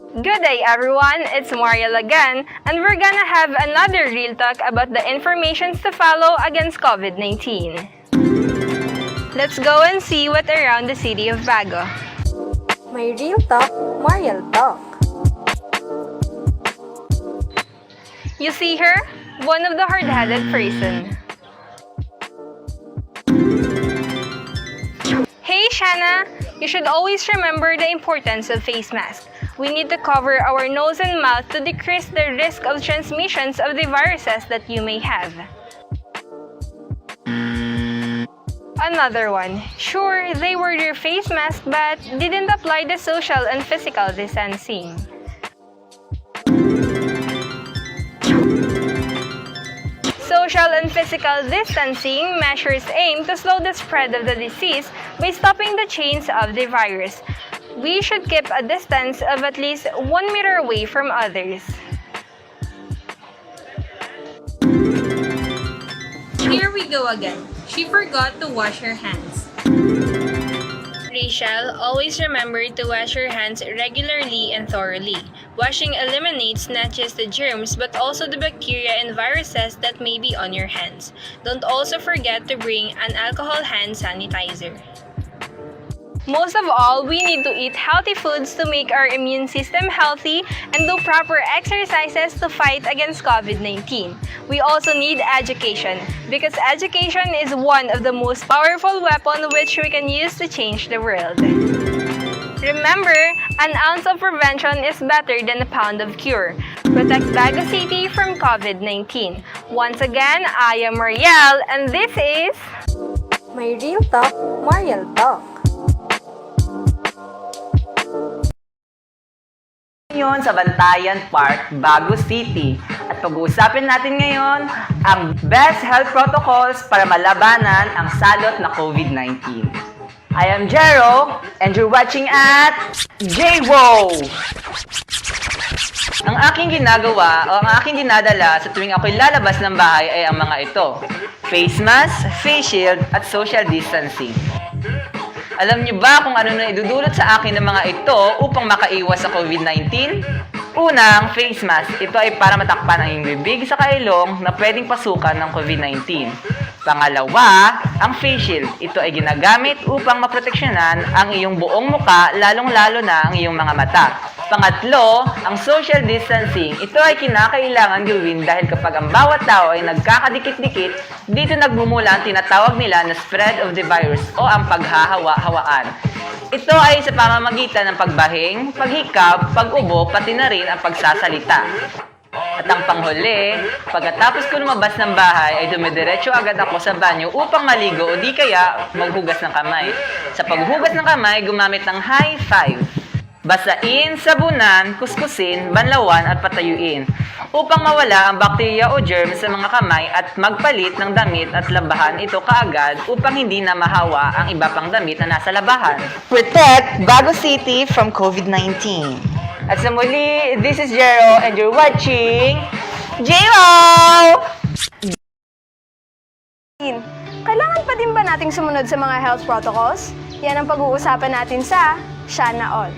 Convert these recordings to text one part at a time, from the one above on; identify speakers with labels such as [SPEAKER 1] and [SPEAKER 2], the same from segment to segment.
[SPEAKER 1] Good day everyone, it's Mariel again, and we're gonna have another real talk about the informations to follow against COVID-19. Let's go and see what around the city of Bago.
[SPEAKER 2] May real talk, Mariel talk.
[SPEAKER 1] You see her? One of the hard-headed person. Hey Shanna! You should always remember the importance of face masks. We need to cover our nose and mouth to decrease the risk of transmissions of the viruses that you may have. Another one. Sure, they wore their face mask but didn't apply the social and physical distancing. Social and physical distancing measures aim to slow the spread of the disease by stopping the chains of the virus. We should keep a distance of at least 1 meter away from others. Here we go again. She forgot to wash her hands. Rachel, always remember to wash your hands regularly and thoroughly. Washing eliminates not just the germs but also the bacteria and viruses that may be on your hands. Don't also forget to bring an alcohol hand sanitizer. Most of all, we need to eat healthy foods to make our immune system healthy and do proper exercises to fight against COVID-19. We also need education because education is one of the most powerful weapons which we can use to change the world. Remember, an ounce of prevention is better than a pound of cure. Protect Bago City from COVID-19. Once again, I am Mariel and this is
[SPEAKER 2] May real talk, Mariel talk.
[SPEAKER 3] Ngayon sa Bantayan Park, Bago City. At pag-uusapin natin ngayon ang best health protocols para malabanan ang salot na COVID-19. I am Jero and you're watching at JWO! Ang aking ginagawa o ang aking dinadala sa tuwing ako'y lalabas ng bahay ay ang mga ito: face mask, face shield at social distancing. Alam niyo ba kung ano na idudulot sa akin ng mga ito upang makaiwas sa COVID-19? Unang, face mask. Ito ay para matakpan ang iyong bibig sa kailong na pwedeng pasukan ng COVID-19. Pangalawa, ang face shield. Ito ay ginagamit upang maproteksyonan ang iyong buong muka, lalong-lalo na ang iyong mga mata. Pangatlo, ang social distancing. Ito ay kinakailangan gawin dahil kapag ang bawat tao ay nagkakadikit-dikit, dito nagmumula ang tinatawag nila na spread of the virus o ang paghahawa-hawaan. Ito ay sa pamamagitan ng pagbahing, paghikab, pag-ubo, pati na rin ang pagsasalita. At ang panghuli, pagkatapos ko lumabas ng bahay ay dumidiretso agad ako sa banyo upang maligo o di kaya maghugas ng kamay. Sa paghugas ng kamay, gumamit ng high five. Basain, sabunan, kuskusin, banlawan at patayuin upang mawala ang bakterya o germs sa mga kamay at magpalit ng damit at labahan ito kaagad upang hindi na mahawa ang iba pang damit na nasa labahan.
[SPEAKER 4] Protect Bago City from COVID-19.
[SPEAKER 3] At sa muli, this is Jero and you're watching JWO!
[SPEAKER 2] Kailangan pa din ba nating sumunod sa mga health protocols? Yan ang pag-uusapan natin sa Shana All.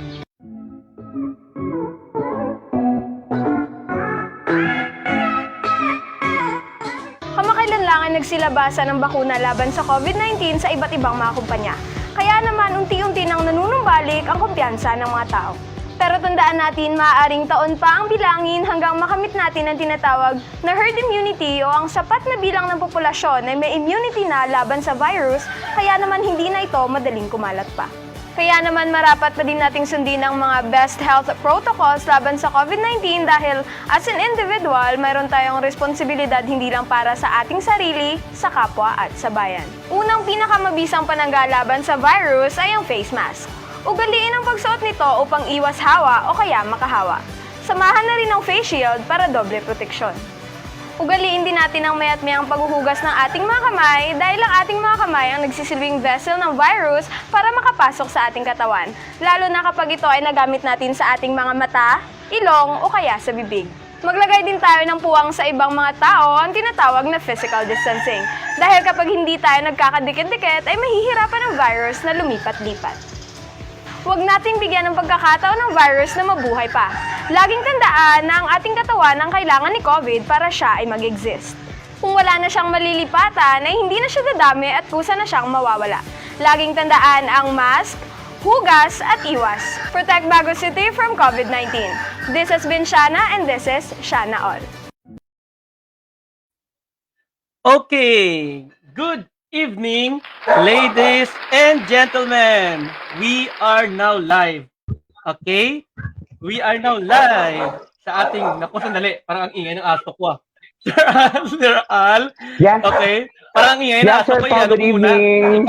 [SPEAKER 2] Kamakailan lang ay nagsilabasan ng bakuna laban sa COVID-19 sa iba't ibang mga kumpanya. Kaya naman unti-unti nang nanunumbalik ang kumpiyansa ng mga tao. Pero tandaan natin, maaaring taon pa ang bilangin hanggang makamit natin ang tinatawag na herd immunity o ang sapat na bilang ng populasyon ay may immunity na laban sa virus, kaya naman hindi na ito madaling kumalat pa. Kaya naman marapat pa din nating sundin ang mga best health protocols laban sa COVID-19 dahil as an individual, mayroon tayong responsibilidad hindi lang para sa ating sarili, sa kapwa at sa bayan. Unang pinakamabisang panangga laban sa virus ay ang face mask. Ugaliin ang pagsuot nito upang iwas hawa o kaya makahawa. Samahan na rin ang face shield para doble proteksyon. Ugaliin din natin ang mayat mayang paghuhugas ng ating mga kamay dahil ang ating mga kamay ang nagsisilbing vessel ng virus para makapasok sa ating katawan, lalo na kapag ito ay nagamit natin sa ating mga mata, ilong o kaya sa bibig. Maglagay din tayo ng puwang sa ibang mga tao ang tinatawag na physical distancing dahil kapag hindi tayo nagkakadikit-dikit ay mahihirapan ang virus na lumipat-lipat. Huwag nating bigyan ng pagkakataon ng virus na mabuhay pa. Laging tandaan na ang ating katawan ang kailangan ni COVID para siya ay mag-exist. Kung wala na siyang malilipatan, ay hindi na siya dadami at kusa na siyang mawawala. Laging tandaan ang mask, hugas at iwas. Protect Bago City from COVID-19. This has been Shana and this is Shana All.
[SPEAKER 5] Okay, good evening, ladies and gentlemen. We are now live. Okay? We are now live sa ating, naku, sandali, parang ang ingay ng aso ko. Sir Al.
[SPEAKER 6] Yes.
[SPEAKER 5] Okay? Parang ang ingay ng
[SPEAKER 6] Yes,
[SPEAKER 5] aso
[SPEAKER 6] Sir
[SPEAKER 5] ko.
[SPEAKER 6] Paul, good evening.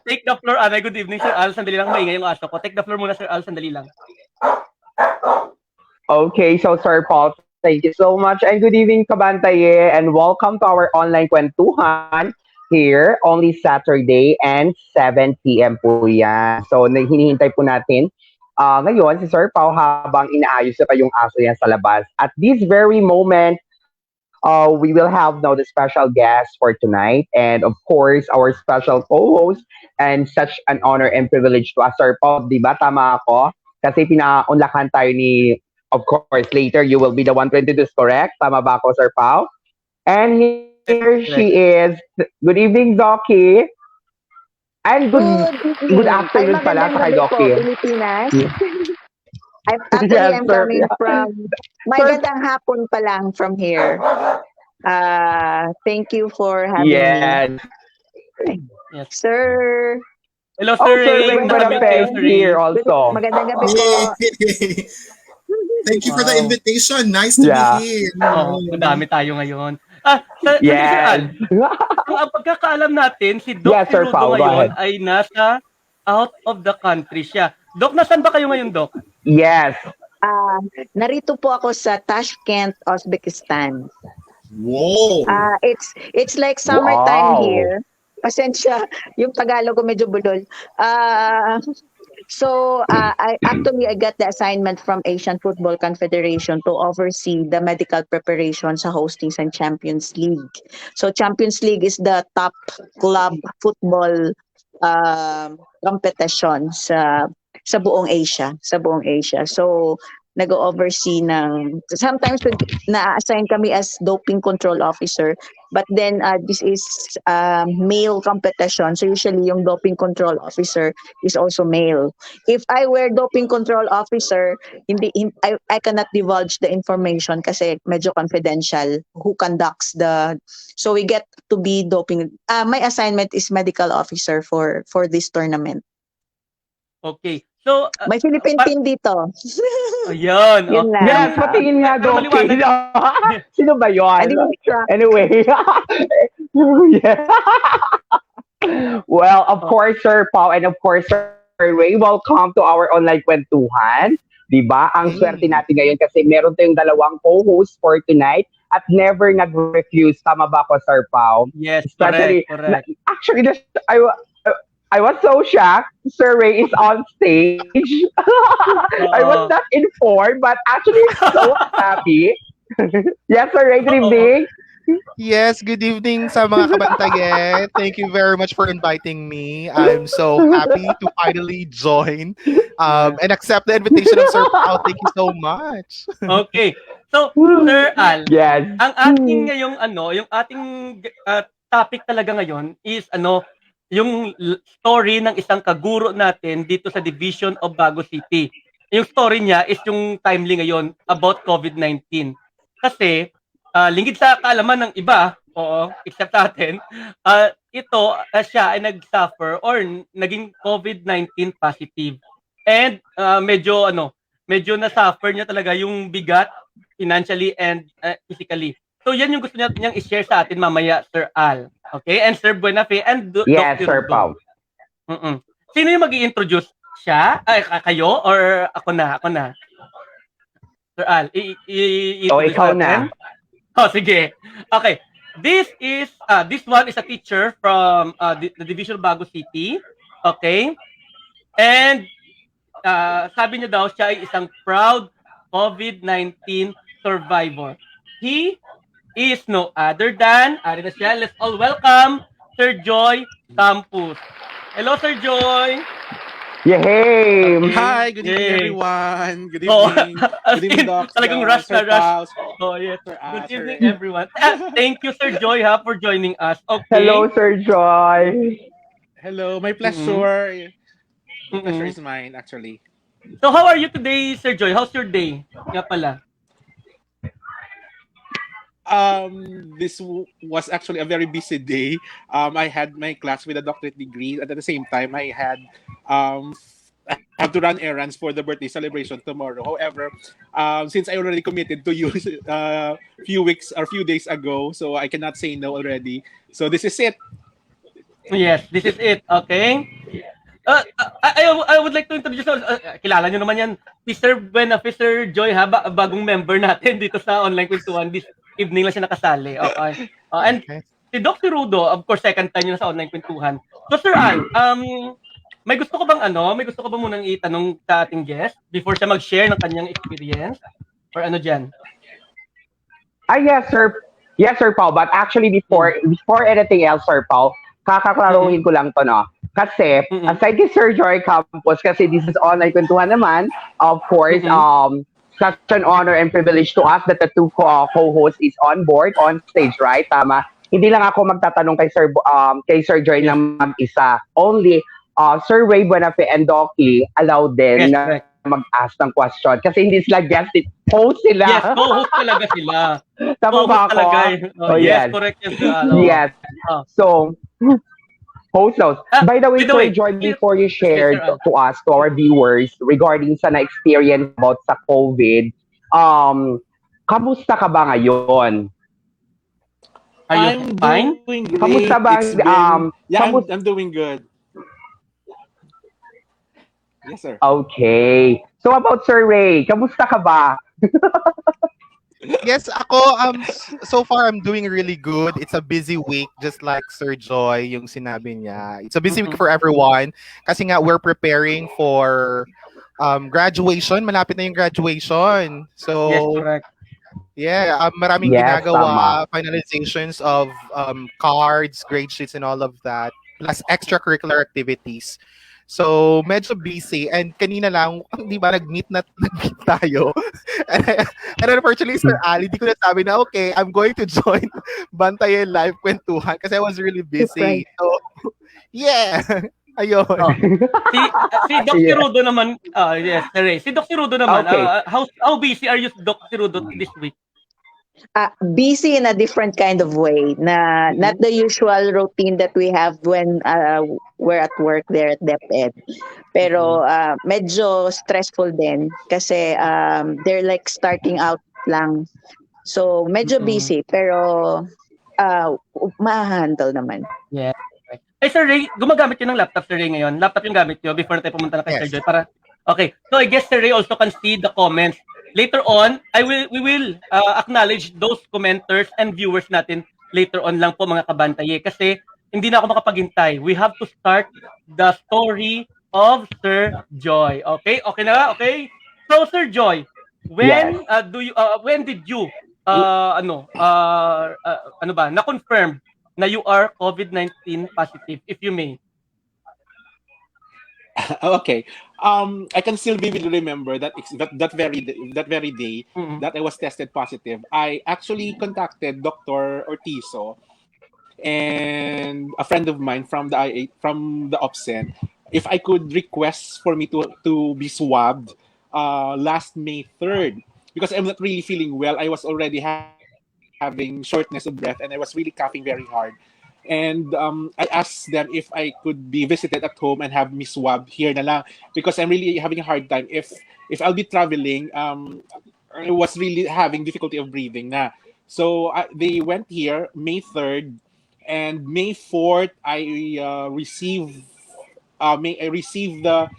[SPEAKER 5] Take the floor, Anay. Good evening, Sir Al. Sandali lang, maingay yung aso ko. Take the floor muna, Sir Al. Sandali lang.
[SPEAKER 6] Okay, so Sir Paul, thank you so much. And good evening, BantaYeah, and welcome to our online Kwentuhan here, only Saturday and 7 p.m. po yan. So, hinihintay po natin ngayon si Sir Paul habang inaayos pa yung aso yan sa labas. At this very moment, we will have now the special guest for tonight, and of course, our special co-host, and such an honor and privilege to us, Sir Paul. Di ba? Tama ako? Kasi pinaunlakan tayo ni, of course, later you will be the one to introduce, correct? Tama ba ako, Sir Paul? And here she is. Good evening, Doki. And good afternoon pala sa kay Doki.
[SPEAKER 7] Pilipinas. Actually,
[SPEAKER 6] Yes,
[SPEAKER 7] I'm
[SPEAKER 6] sir.
[SPEAKER 7] coming from, magandang hapon pa lang from here. Thank you for having me.
[SPEAKER 6] Yes.
[SPEAKER 5] Yes.
[SPEAKER 7] Sir,
[SPEAKER 5] Hello,
[SPEAKER 6] Oh,
[SPEAKER 5] Sir
[SPEAKER 6] Sir
[SPEAKER 5] Ray.
[SPEAKER 6] Ray Barapes
[SPEAKER 5] Sir Ray.
[SPEAKER 6] here also.
[SPEAKER 7] magandang gabi po.
[SPEAKER 8] Thank you for the
[SPEAKER 5] Wow.
[SPEAKER 8] invitation. Nice to
[SPEAKER 6] Yeah.
[SPEAKER 8] be here.
[SPEAKER 5] Madami tayo ngayon. Sir Al,
[SPEAKER 6] Yes.
[SPEAKER 5] ang pagkakaalam natin, si Doc
[SPEAKER 6] Yes, Sir
[SPEAKER 5] Pirudo
[SPEAKER 6] Paul, go
[SPEAKER 5] ngayon
[SPEAKER 6] ahead.
[SPEAKER 5] ay nasa out of the country siya. Doc, nasan ba kayo ngayon, Doc?
[SPEAKER 6] Yes.
[SPEAKER 7] Narito po ako sa Tashkent, Uzbekistan.
[SPEAKER 8] Whoa.
[SPEAKER 7] It's like summertime
[SPEAKER 6] Wow.
[SPEAKER 7] here. Pasensya, yung Tagalog ko medyo budol. I got the assignment from Asian Football Confederation to oversee the medical preparation sa hosting sa Champions League. So Champions League is the top club football competition sa buong Asia, So nag-oversee ng, sometimes na-assign kami as doping control officer, but then this is male competition, so usually yung doping control officer is also male. If I were doping control officer, I cannot divulge the information kasi medyo confidential who conducts so we get to be doping. My assignment is medical officer for this tournament.
[SPEAKER 5] Okay. So,
[SPEAKER 7] May Philippine team dito.
[SPEAKER 5] ayun.
[SPEAKER 7] Yun lang.
[SPEAKER 6] Yes, patingin nga, Doki.
[SPEAKER 5] Maliwanag.
[SPEAKER 6] Sino ba yun?
[SPEAKER 7] Hindi mo siya.
[SPEAKER 6] Anyway. Yeah. Well, of course, Sir Paul, and of course, Sir Ray, welcome to our online Kwentuhan. Diba? Ang swerte natin ngayon kasi meron tayong dalawang co-hosts for tonight at never nag-refuse. Tama ba ako, Sir Paul?
[SPEAKER 5] Yes,
[SPEAKER 6] Especially,
[SPEAKER 5] correct.
[SPEAKER 6] actually, I was so shocked. Sir Ray is on stage. I was not informed, but actually so happy. Yes, Sir Ray, good evening.
[SPEAKER 9] Yes, good evening sa mga kabantaye. Thank you very much for inviting me. I'm so happy to finally join and accept the invitation of Sir Paul. Thank you so much.
[SPEAKER 5] Okay. So, Sir Al,
[SPEAKER 6] Yes.
[SPEAKER 5] ang ating ngayong yung ating topic talaga ngayon is yung story ng isang kaguro natin dito sa Division of Bago City. Yung story niya is yung timely ngayon about COVID-19. Kasi, lingid sa kaalaman ng iba, except sa atin, siya ay nag-suffer or naging COVID-19 positive. And medyo na-suffer niya talaga yung bigat financially and physically. So yan yung gusto niyang i-share sa atin mamaya, Sir Al. Okay? And Sir Buenafe and
[SPEAKER 6] Yes,
[SPEAKER 5] Dr.
[SPEAKER 6] Sir
[SPEAKER 5] Rudo.
[SPEAKER 6] Paul.
[SPEAKER 5] Sino yung mag-i-introduce? Siya? Ay, kayo? Or ako na? Sir Al, i-introduce
[SPEAKER 6] Ikaw
[SPEAKER 5] natin?
[SPEAKER 6] na.
[SPEAKER 5] Sige. Okay. This one is a teacher from the Division of Bago City. Okay? And sabi niya daw siya ay isang proud COVID-19 survivor. He is no other than, let's all welcome Sir Joy Campus. Hello, Sir Joy.
[SPEAKER 6] Yay!
[SPEAKER 10] Hi, good evening,
[SPEAKER 5] Yay.
[SPEAKER 10] everyone. Good
[SPEAKER 5] Oh,
[SPEAKER 10] evening.
[SPEAKER 5] as
[SPEAKER 10] Good evening,
[SPEAKER 5] in,
[SPEAKER 10] Doc.
[SPEAKER 5] talagang rush
[SPEAKER 10] Sir
[SPEAKER 5] na rush.
[SPEAKER 10] Paus,
[SPEAKER 5] Oh, yes.
[SPEAKER 10] Sir
[SPEAKER 5] Good
[SPEAKER 10] Sir.
[SPEAKER 5] evening, everyone. Thank you, Sir Joy, for joining us.
[SPEAKER 6] Hello,
[SPEAKER 5] Okay.
[SPEAKER 6] Sir Joy.
[SPEAKER 10] Hello, my
[SPEAKER 5] Mm-mm.
[SPEAKER 10] pleasure. Pleasure
[SPEAKER 5] Mm-mm.
[SPEAKER 10] is mine, actually.
[SPEAKER 5] So, how are you today, Sir Joy? How's your day? Nga pala.
[SPEAKER 10] This was actually a very busy day. I had my class with a doctorate degree, and at the same time, I have to run errands for the birthday celebration tomorrow. However, since I already committed to you few weeks or few days ago, so I cannot say no already. So this is it.
[SPEAKER 5] Yes, this is it. Okay. I would like to introduce, kilala nyo naman yan, si Sir Beneficer Joy, bagong member natin dito sa online kwentuhan. This evening lang siya nakasali. Okay. And
[SPEAKER 9] Okay.
[SPEAKER 5] si Doc Rudo, of course, second time niya na sa online kwentuhan. So, Sir Al, may gusto ka ba munang itanong sa ating guest before siya mag-share ng kanyang experience? Or ano dyan?
[SPEAKER 6] Yes, sir. Yes, Sir Paul. But actually, before anything else, Sir Paul, kakaklaruhin ko lang to, no? Kasi,
[SPEAKER 5] Mm-mm.
[SPEAKER 6] aside kay Sir Joy Campos, kasi this is online kwentuhan naman, of course,
[SPEAKER 5] Mm-mm.
[SPEAKER 6] such an honor and privilege to us that the two co-hosts is on board, on stage, right? Tama. Hindi lang ako magtatanong kay Sir Joy
[SPEAKER 5] Yes.
[SPEAKER 6] ng mag-isa. Only, Sir Ray Buenafe and Doki allowed din
[SPEAKER 5] Yes,
[SPEAKER 6] na
[SPEAKER 5] correct.
[SPEAKER 6] mag-ask ng question. Kasi hindi sila guest, host sila.
[SPEAKER 5] Yes, co-host talaga sila.
[SPEAKER 6] Tama ba ako?
[SPEAKER 5] Talaga.
[SPEAKER 6] Oh,
[SPEAKER 5] yes,
[SPEAKER 6] yes.
[SPEAKER 5] correct yan, Sir Al. Oo.
[SPEAKER 6] Yes.
[SPEAKER 5] Oh.
[SPEAKER 6] So, host notes. By the way, Sir Joy,
[SPEAKER 5] here-
[SPEAKER 6] before you shared
[SPEAKER 5] Sir Al.
[SPEAKER 6] to us, to our viewers, regarding sa na-experience about sa COVID, kamusta ka ba ngayon?
[SPEAKER 5] Are you
[SPEAKER 10] I'm
[SPEAKER 5] fine?
[SPEAKER 10] doing great.
[SPEAKER 6] Kamusta ba?
[SPEAKER 10] It's been,
[SPEAKER 6] Kamusta?
[SPEAKER 10] I'm doing good. Yes, sir.
[SPEAKER 6] Okay. So about Sir Ray, kamusta ka ba?
[SPEAKER 9] Yes, ako, so far I'm doing really good. It's a busy week, just like Sir Joy, yung sinabi niya. It's a busy week for everyone. Kasi nga, we're preparing for graduation. Malapit na yung graduation. So,
[SPEAKER 5] Yes, correct.
[SPEAKER 9] yeah, maraming
[SPEAKER 6] Yes,
[SPEAKER 9] ginagawa,
[SPEAKER 6] tama.
[SPEAKER 9] finalizations of cards, grade sheets, and all of that. Plus extracurricular activities. So, medyo busy. And kanina lang, di ba, nag-meet tayo. and unfortunately, Sir Ali, di ko nasabi na, okay, I'm going to join BantaYeah Live Kwentuhan kasi I was really busy. So, yeah. Ayun.
[SPEAKER 5] Oh. Si Doc
[SPEAKER 6] Yeah.
[SPEAKER 5] Rudo naman, yes, Sir Ray. Si Doc Rudo naman,
[SPEAKER 6] Okay.
[SPEAKER 5] how busy are you, Doc Rudo, this week?
[SPEAKER 7] Busy in a different kind of way na not the usual routine that we have when we're at work there at DepEd. Pero medyo stressful din kasi they're like starting out lang. So medyo busy pero ma-handle naman.
[SPEAKER 5] Yes. Okay. Eh, Sir Ray, gumagamit yun ng laptop, Sir Ray, ngayon. Laptop yung gamit nyo before na tayo pumunta na kay
[SPEAKER 9] Yes.
[SPEAKER 5] Sir Joy. Okay. So, I guess Sir Ray also can see the comments. Later on, we will acknowledge those commenters and viewers natin later on lang po, mga kabantaye. Kasi, hindi na ako makapaghintay. We have to start the story of Sir Joy. Okay? Okay na? Okay? So, Sir Joy, when did you na-confirm na you are COVID-19 positive, if you may?
[SPEAKER 10] Okay. I can still vividly remember that very day that I was tested positive. I actually contacted Dr. Ortizo and a friend of mine from the OPSEN if I could request for me to be swabbed last May 3rd because I'm not really feeling well. I was already having shortness of breath and I was really coughing very hard. And I asked them if I could be visited at home and have me swabbed here na lang because I'm really having a hard time. If I'll be traveling, I was really having difficulty of breathing na. So they went here May 3rd and May 4th I received the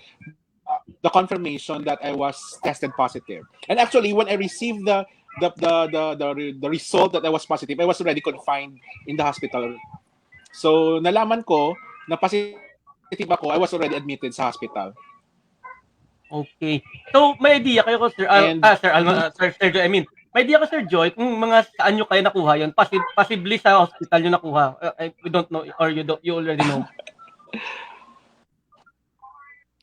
[SPEAKER 10] confirmation that I was tested positive. And actually, when I received the result that I was positive, I was already confined in the hospital. So, nalaman ko na positive ako, I was already admitted sa hospital.
[SPEAKER 5] Okay. So, may idea kayo ko, Sir Sir Joy, may idea ko, Sir Joy, kung mga saan nyo kayo nakuha yun? Possibly sa hospital nyo nakuha. We don't know, or you already know.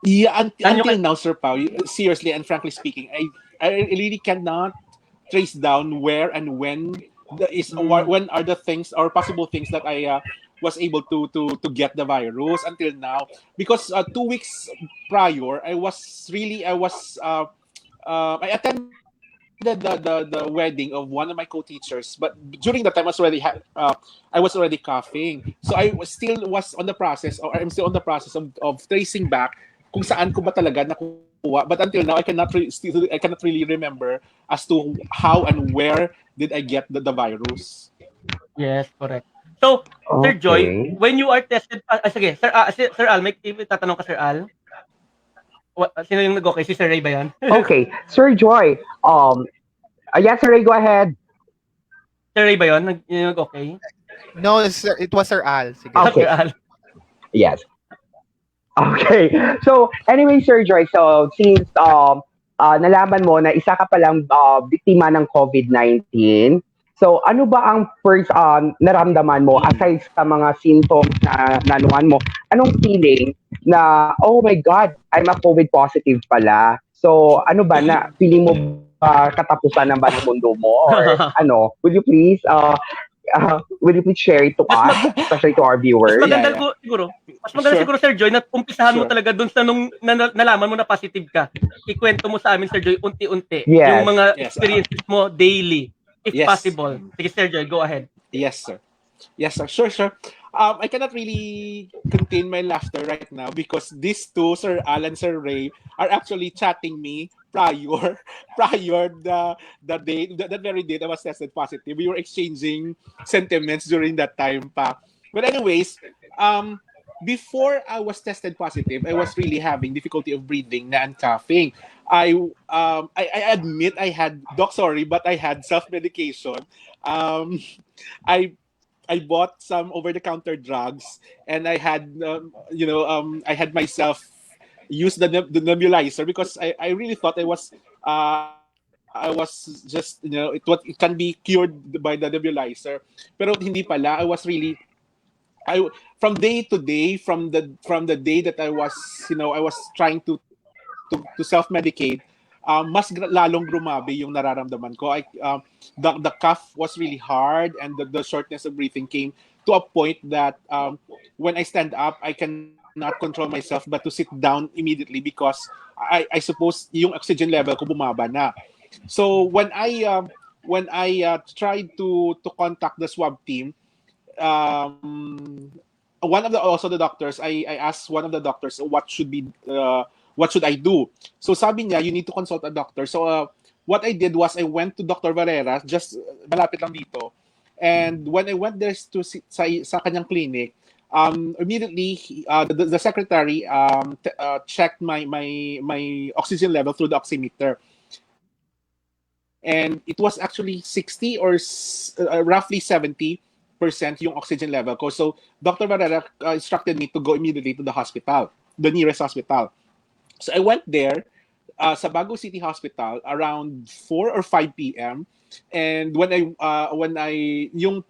[SPEAKER 10] Yeah,
[SPEAKER 5] Saan nyo
[SPEAKER 10] until now, Sir Pao, seriously and frankly speaking, I really cannot trace down where and when when are the things or possible things that I was able to get the virus until now, because 2 weeks prior I attended the wedding of one of my co-teachers, but during that time I was already coughing, so was on the process, or I'm still on the process of tracing back kung saan ko ba talaga nakuha. But until now, I cannot really remember as to how and where did I get the virus.
[SPEAKER 5] Yes, correct. So, Sir Joy,
[SPEAKER 6] Okay.
[SPEAKER 5] when you are tested, sige, Sir Al, may tatanong ka, Sir Al? Sino yung nag-okay? Si Sir Ray ba yan?
[SPEAKER 6] Okay, Sir Joy. Yes, Sir Ray, go ahead.
[SPEAKER 5] Sir Ray ba yun? Yung nag-okay?
[SPEAKER 9] No, it was Sir Al. Sige.
[SPEAKER 6] Okay.
[SPEAKER 5] Sir Al.
[SPEAKER 6] Yes. Okay. So, anyway, Sir Joy, so since nalaman mo na isa ka palang biktima ng COVID-19, so ano ba ang first naramdaman mo aside sa mga symptoms na nanuhan mo? Anong feeling na, oh my God, I'm a COVID positive pala? So, ano ba na, feeling mo katapusan ng ba ng mundo mo? Or ano, would you please share it to us, especially to our viewers?
[SPEAKER 5] Mas maganda
[SPEAKER 10] Yeah.
[SPEAKER 5] siguro. Mas maganda
[SPEAKER 10] Sure.
[SPEAKER 5] siguro, Sir Joy, na umpisahan mo
[SPEAKER 10] Sure.
[SPEAKER 5] talaga dun sa nung nalaman mo na positive ka. Ikwento mo sa amin, Sir Joy, unti-unti.
[SPEAKER 6] Yes.
[SPEAKER 5] Yung mga
[SPEAKER 10] Yes,
[SPEAKER 5] experiences mo daily, if
[SPEAKER 10] Yes.
[SPEAKER 5] possible. Sige, Sir Joy, go ahead.
[SPEAKER 10] Yes, sir. Yes, sir. Sure. I cannot really contain my laughter right now because these two, Sir Alan, Sir Ray, are actually chatting me prior the day, that very day that I was tested positive. We were exchanging sentiments during that time pa. But anyways, before I was tested positive, I was really having difficulty of breathing and coughing. I admit I had but I had self-medication. Um, I bought some over-the-counter drugs, and I had myself use the nebulizer because I really thought I was just it can be cured by the nebulizer, pero hindi pala. I from day to day, from the day that I was trying to self-medicate, mas lalong grumabe yung nararamdaman ko. The cough was really hard, and the shortness of breathing came to a point that when I stand up, I cannot control myself but to sit down immediately because I suppose yung oxygen level ko bumaba na. So when I tried to contact the swab team, one of the doctors, I asked one of the doctors what should I do. So sabi niya, you need to consult a doctor. So what I did was I went to Dr. Varela, just malapit lang dito. And when I went there sa kanyang clinic, immediately the secretary checked my oxygen level through the oximeter. And it was actually 60 or roughly 70% yung oxygen level ko. So Dr. Varela instructed me to go immediately to the hospital, the nearest hospital. So I went there sa Bago City Hospital around 4 or 5 p.m. And when yung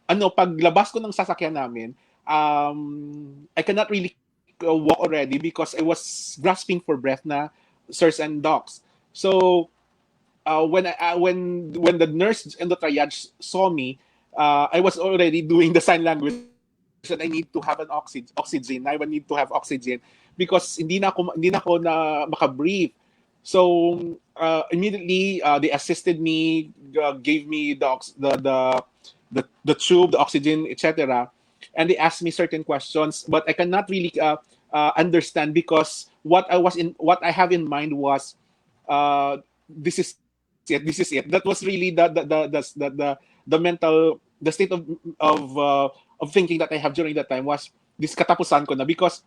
[SPEAKER 10] paglabas ko ng sasakyan namin, I cannot really walk already because I was grasping for breath na, sirs and docs. So when the nurse and the triage saw me, I was already doing the sign language that I need to have an oxygen. I need to have oxygen because hindi na ako na maka-breathe. So immediately they assisted me, gave me the tube, the oxygen, etc. And they asked me certain questions, but I cannot really understand because what I have in mind was this is it. That was really the mental, the state of thinking that I have during that time was this katapusan ko na, because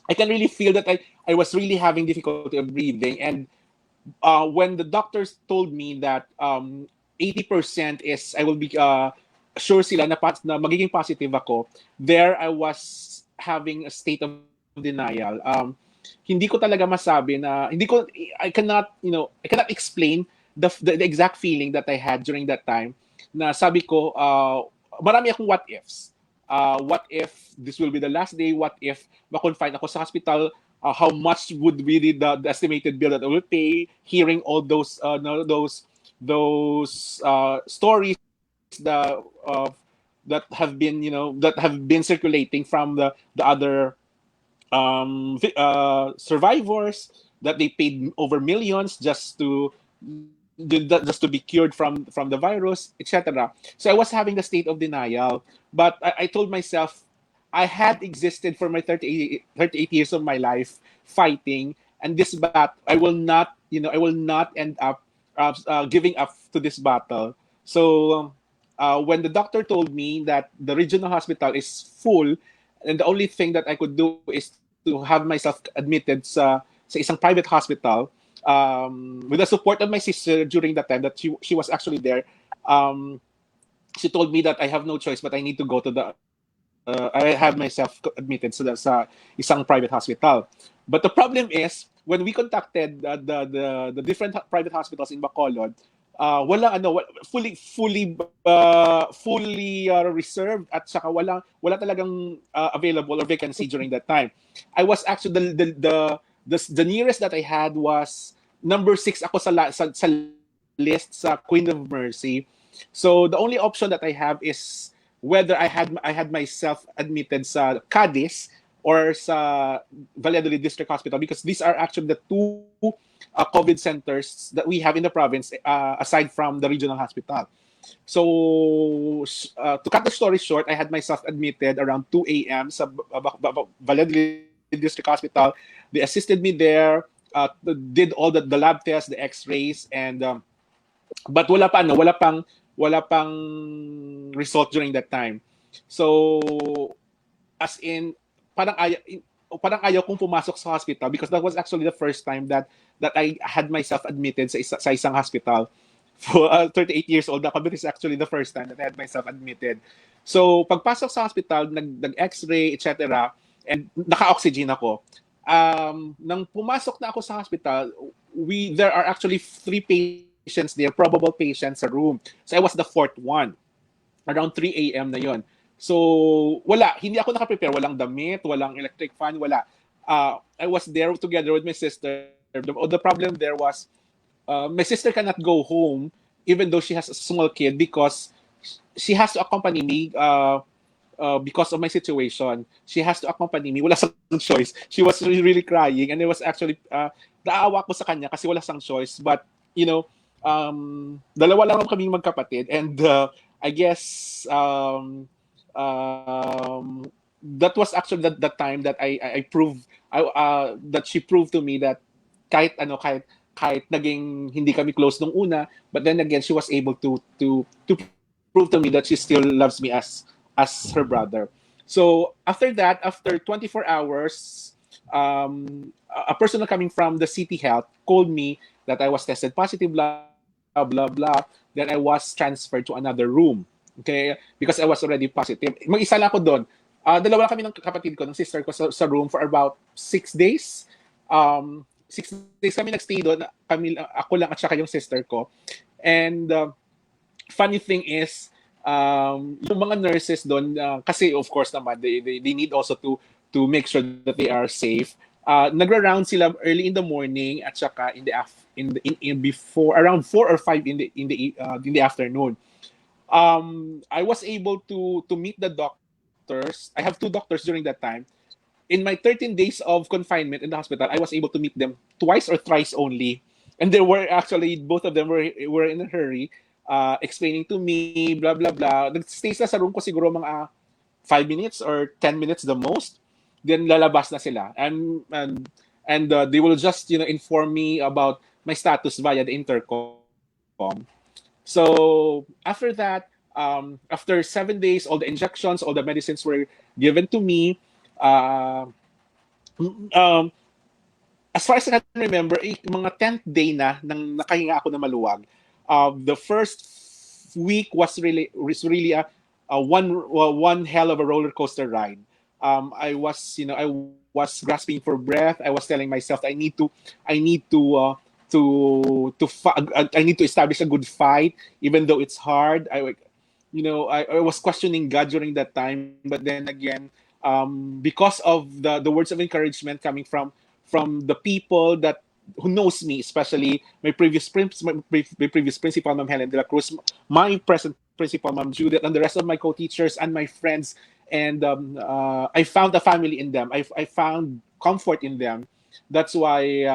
[SPEAKER 10] I can really feel that I was really having difficulty of breathing. And when the doctors told me that 80% is I will be sure sila na magiging positive ako, there I was having a state of denial. Hindi ko talaga masabi na I cannot explain the exact feeling that I had during that time. Na sabi ko, marami akong what ifs. What if this will be the last day? What if ma-confine ako sa hospital how much would be the estimated bill that I will pay. Hearing all those no, those stories that have been that have been circulating from the other survivors, that they paid over millions just to be cured from the virus, etc. So I was having the state of denial, but I told myself I had existed for my 38 years of my life fighting, and this I will not, I will not end up giving up to this battle. So when the doctor told me that the regional hospital is full, and the only thing that I could do is to have myself admitted sa isang private hospital, with the support of my sister during that time that she was actually there. She told me that I have no choice, but I need to go to I have myself admitted sa isang private hospital. But the problem is, when we contacted the different private hospitals in Bacolod, fully reserved, at saka wala talagang available or vacancy during that time. I was actually the nearest that I had was number 6 ako sa list sa Queen of Mercy. So the only option that I have is whether I had myself admitted sa Cadiz or sa Valladolid District Hospital, because these are actually the two COVID centers that we have in the province, aside from the regional hospital. So to cut the story short, I had myself admitted around 2 a.m. sa Valladolid District Hospital. They assisted me there, did all the lab tests, the X-rays, and but wala pang result during that time. So as in, parang ayaw kong pumasok sa hospital, because that was actually the first time that I had myself admitted sa isang hospital. For 38 years old ako, but it's actually the first time that I had myself admitted. So pagpasok sa hospital, nag-X-ray, etc., and naka-oxygen ako. Nang pumasok na ako sa hospital, there are actually 3 patients there, probable patients sa room. So I was the 4th one. Around 3 a.m. na yon. So hindi ako naka-prepare. Walang damit, walang electric fan, wala. I was there together with my sister. The problem there was, my sister cannot go home even though she has a small kid, because she has to accompany me because of my situation. She has to accompany me. Wala sang choice. She was really, really crying, and it was actually naawa ko sa kanya kasi wala sang choice. But dalawa lang kaming magkapatid, and I guess that was actually the time that I proved that she proved to me that kahit naging hindi kami close nung una, but then again she was able to prove to me that she still loves me as her brother. So after that, after 24 hours, a person coming from the city health called me that I was tested positive, blah blah blah. Then I was transferred to another room. Okay, because I was already positive. Mag-isa lang ako doon. Dalawa lang kami ng kapatid ko, ng sister ko sa room for about 6 days. 6 days kami nagstay doon. Ako lang at saka yung sister ko. And funny thing is, yung mga nurses doon, kasi of course naman, they need also to make sure that they are safe. Nagra-round sila early in the morning at saka before around 4 or 5 in the afternoon. I was able to meet the doctors. I have 2 doctors during that time. In my 13 days of confinement in the hospital, I was able to meet them twice or thrice only. And they were actually, both of them were in a hurry, explaining to me, blah, blah, blah. Nag-stay sa room ko siguro mga 5 minutes or 10 minutes the most. Then lalabas na sila. And they will just, inform me about my status via the intercom. So after that, after 7 days, all the injections, all the medicines were given to me. As far as I can remember, mga 10th day na nang nakahinga ako na maluwag. The first week was really a one hell of a roller coaster ride. I was grasping for breath. I was telling myself I need to establish a good fight, even though it's hard. I was questioning God during that time, but then again, because of the words of encouragement coming from the people that who knows me, especially my previous principal, Ma'am Helen de la Cruz, my present principal, Ma'am Judith, and the rest of my co-teachers and my friends. And I found a family in them. I found comfort in them. That's why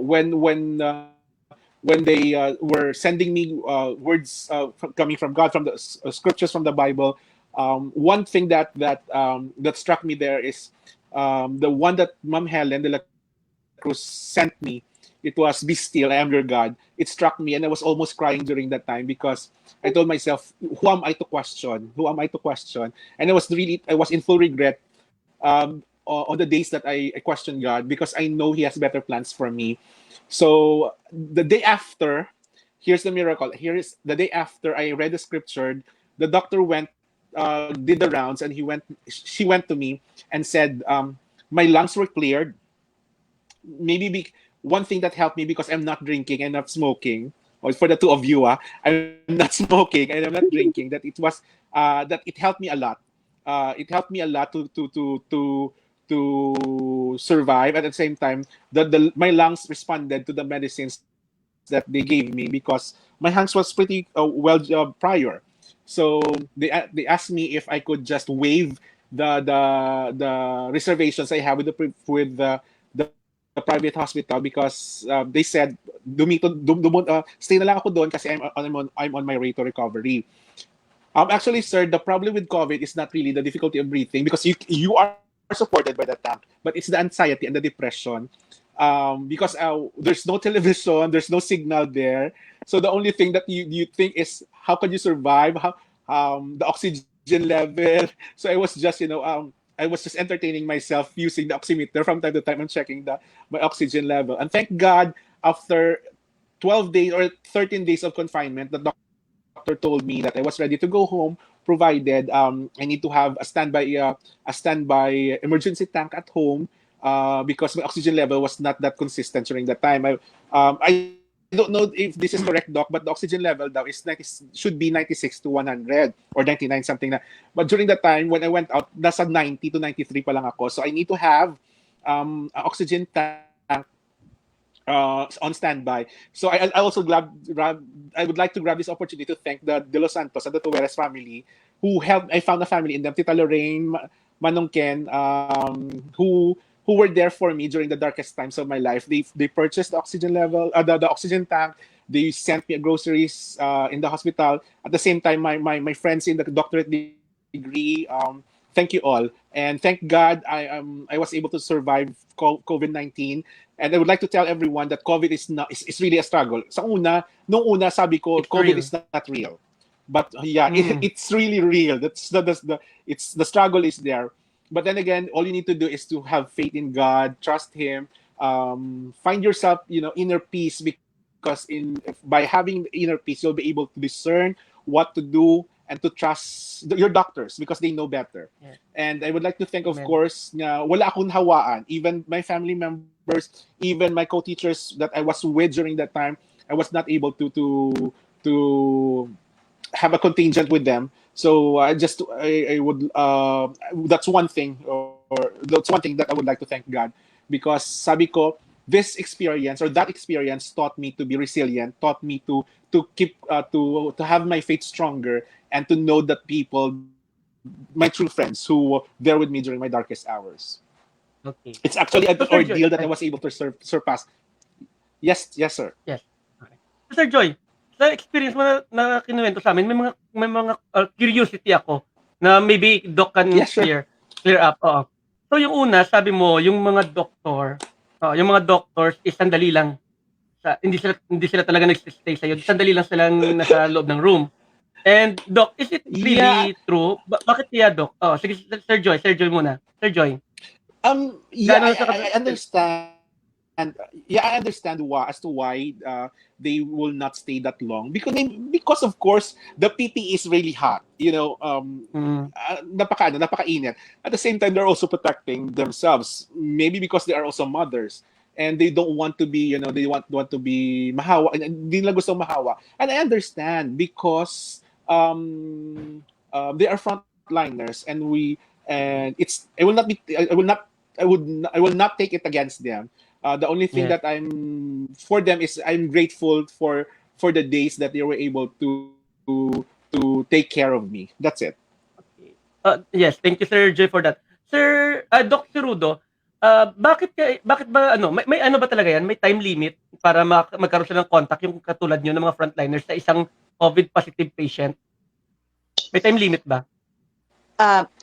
[SPEAKER 10] when they were sending me words coming from God, from the scriptures from the Bible, one thing that struck me there is the one that Ma'am Helen de la Cruz sent me. It was "Be still, I am your God." It struck me, and I was almost crying during that time because I told myself, "Who am I to question? Who am I to question?" And I was in full regret on the days that I questioned God, because I know He has better plans for me. So the day after, here's the miracle. Here is the day after I read the scripture. The doctor did the rounds, and she went to me and said, my lungs were cleared. Maybe one thing that helped me, because I'm not drinking and not smoking. Or for the two of you, I'm not smoking and I'm not drinking. That it helped me a lot. It helped me a lot to survive. At the same time, my lungs responded to the medicines that they gave me, because my hands was pretty well prior. So they asked me if I could just waive the reservations I have with the private hospital, because they said stay na lang ako doon kasi I'm on my way to recovery. Actually, sir, the problem with COVID is not really the difficulty of breathing, because you are supported by the tank, but it's the anxiety and the depression. Because there's no television, there's no signal there. So the only thing that you think is, how can you survive? How the oxygen level. So I was just entertaining myself using the oximeter from time to time and checking my oxygen level. And thank God, after 12 days or 13 days of confinement, the doctor told me that I was ready to go home, provided I need to have a standby emergency tank at home, because my oxygen level was not that consistent during that time. I don't know if this is correct, Doc, but the oxygen level now should be 96 to 100 or 99, something na. But during that time, when I went out, nasa 90 to 93 pa lang ako. So I need to have an oxygen tank on standby. So I also I would like to grab this opportunity to thank the De Los Santos and the Tuveres family who helped. I found a family in them, Tita Lorraine, Manong Ken, who were there for me during the darkest times of my life. They purchased the oxygen level, the oxygen tank. They sent me groceries in the hospital. At the same time, my friends in the doctorate degree. Thank you all, and thank God I was able to survive COVID-19. And I would like to tell everyone that COVID is really a struggle. Nung una sabi ko,
[SPEAKER 5] It's
[SPEAKER 10] COVID
[SPEAKER 5] real.
[SPEAKER 10] is not real. But yeah, it's really real. The struggle is there. But then again, all you need to do is to have faith in God, trust Him, find yourself, inner peace, because by having inner peace, you'll be able to discern what to do and to trust your doctors, because they know better.
[SPEAKER 5] Yeah.
[SPEAKER 10] And I would like to thank, of
[SPEAKER 5] Amen.
[SPEAKER 10] course, na wala akong hawaan. Even my family members, even my co-teachers that I was with during that time, I was not able to have a contingent with them. So I would that's one thing, or that's one thing that I would like to thank God, because sabi ko, this experience or that experience taught me to be resilient, taught me to keep to have my faith stronger, and to know that people, my true friends, who were there with me during my darkest hours.
[SPEAKER 5] Okay.
[SPEAKER 10] It's actually an
[SPEAKER 5] So, Sir Joy,
[SPEAKER 10] ordeal that I was able to surpass. Yes, sir.
[SPEAKER 5] yes. Okay. So, Sir Joy, sa experience mo na kinuwento sa amin, may mga curiosity ako na maybe Doc can
[SPEAKER 10] Yes, sure.
[SPEAKER 5] clear up. Oo. So, yung una, sabi mo, yung mga doctors is sandali lang. Hindi sila talaga nag-stay sa'yo. Sandali lang silang nasa loob ng room. And Doc, is it really true? Bakit kaya, Doc? Oh, sige, Sir Joy muna. Sir Joy.
[SPEAKER 10] Yeah,
[SPEAKER 5] Gano'n
[SPEAKER 10] I understand. Yeah, I understand why they will not stay that long, because of course the PT is really hot. Napakainit. At the same time, they're also protecting themselves. Maybe because they are also mothers, and they don't want to be, they want to be mahawa, and hindi nila gustong mahawa. And I understand, because they are frontliners, and I will not I will not take it against them. The only thing
[SPEAKER 5] Yes.
[SPEAKER 10] that I'm for them is I'm grateful for the days that they were able to take care of me. That's it.
[SPEAKER 5] Yes, thank you Sir Joy for that. Sir, Doc Cirudo, bakit ba ano, may ano ba talaga 'yan, may time limit para magkaroon sila ng contact yung katulad niyo ng mga frontliners sa isang COVID positive patient? May time limit ba?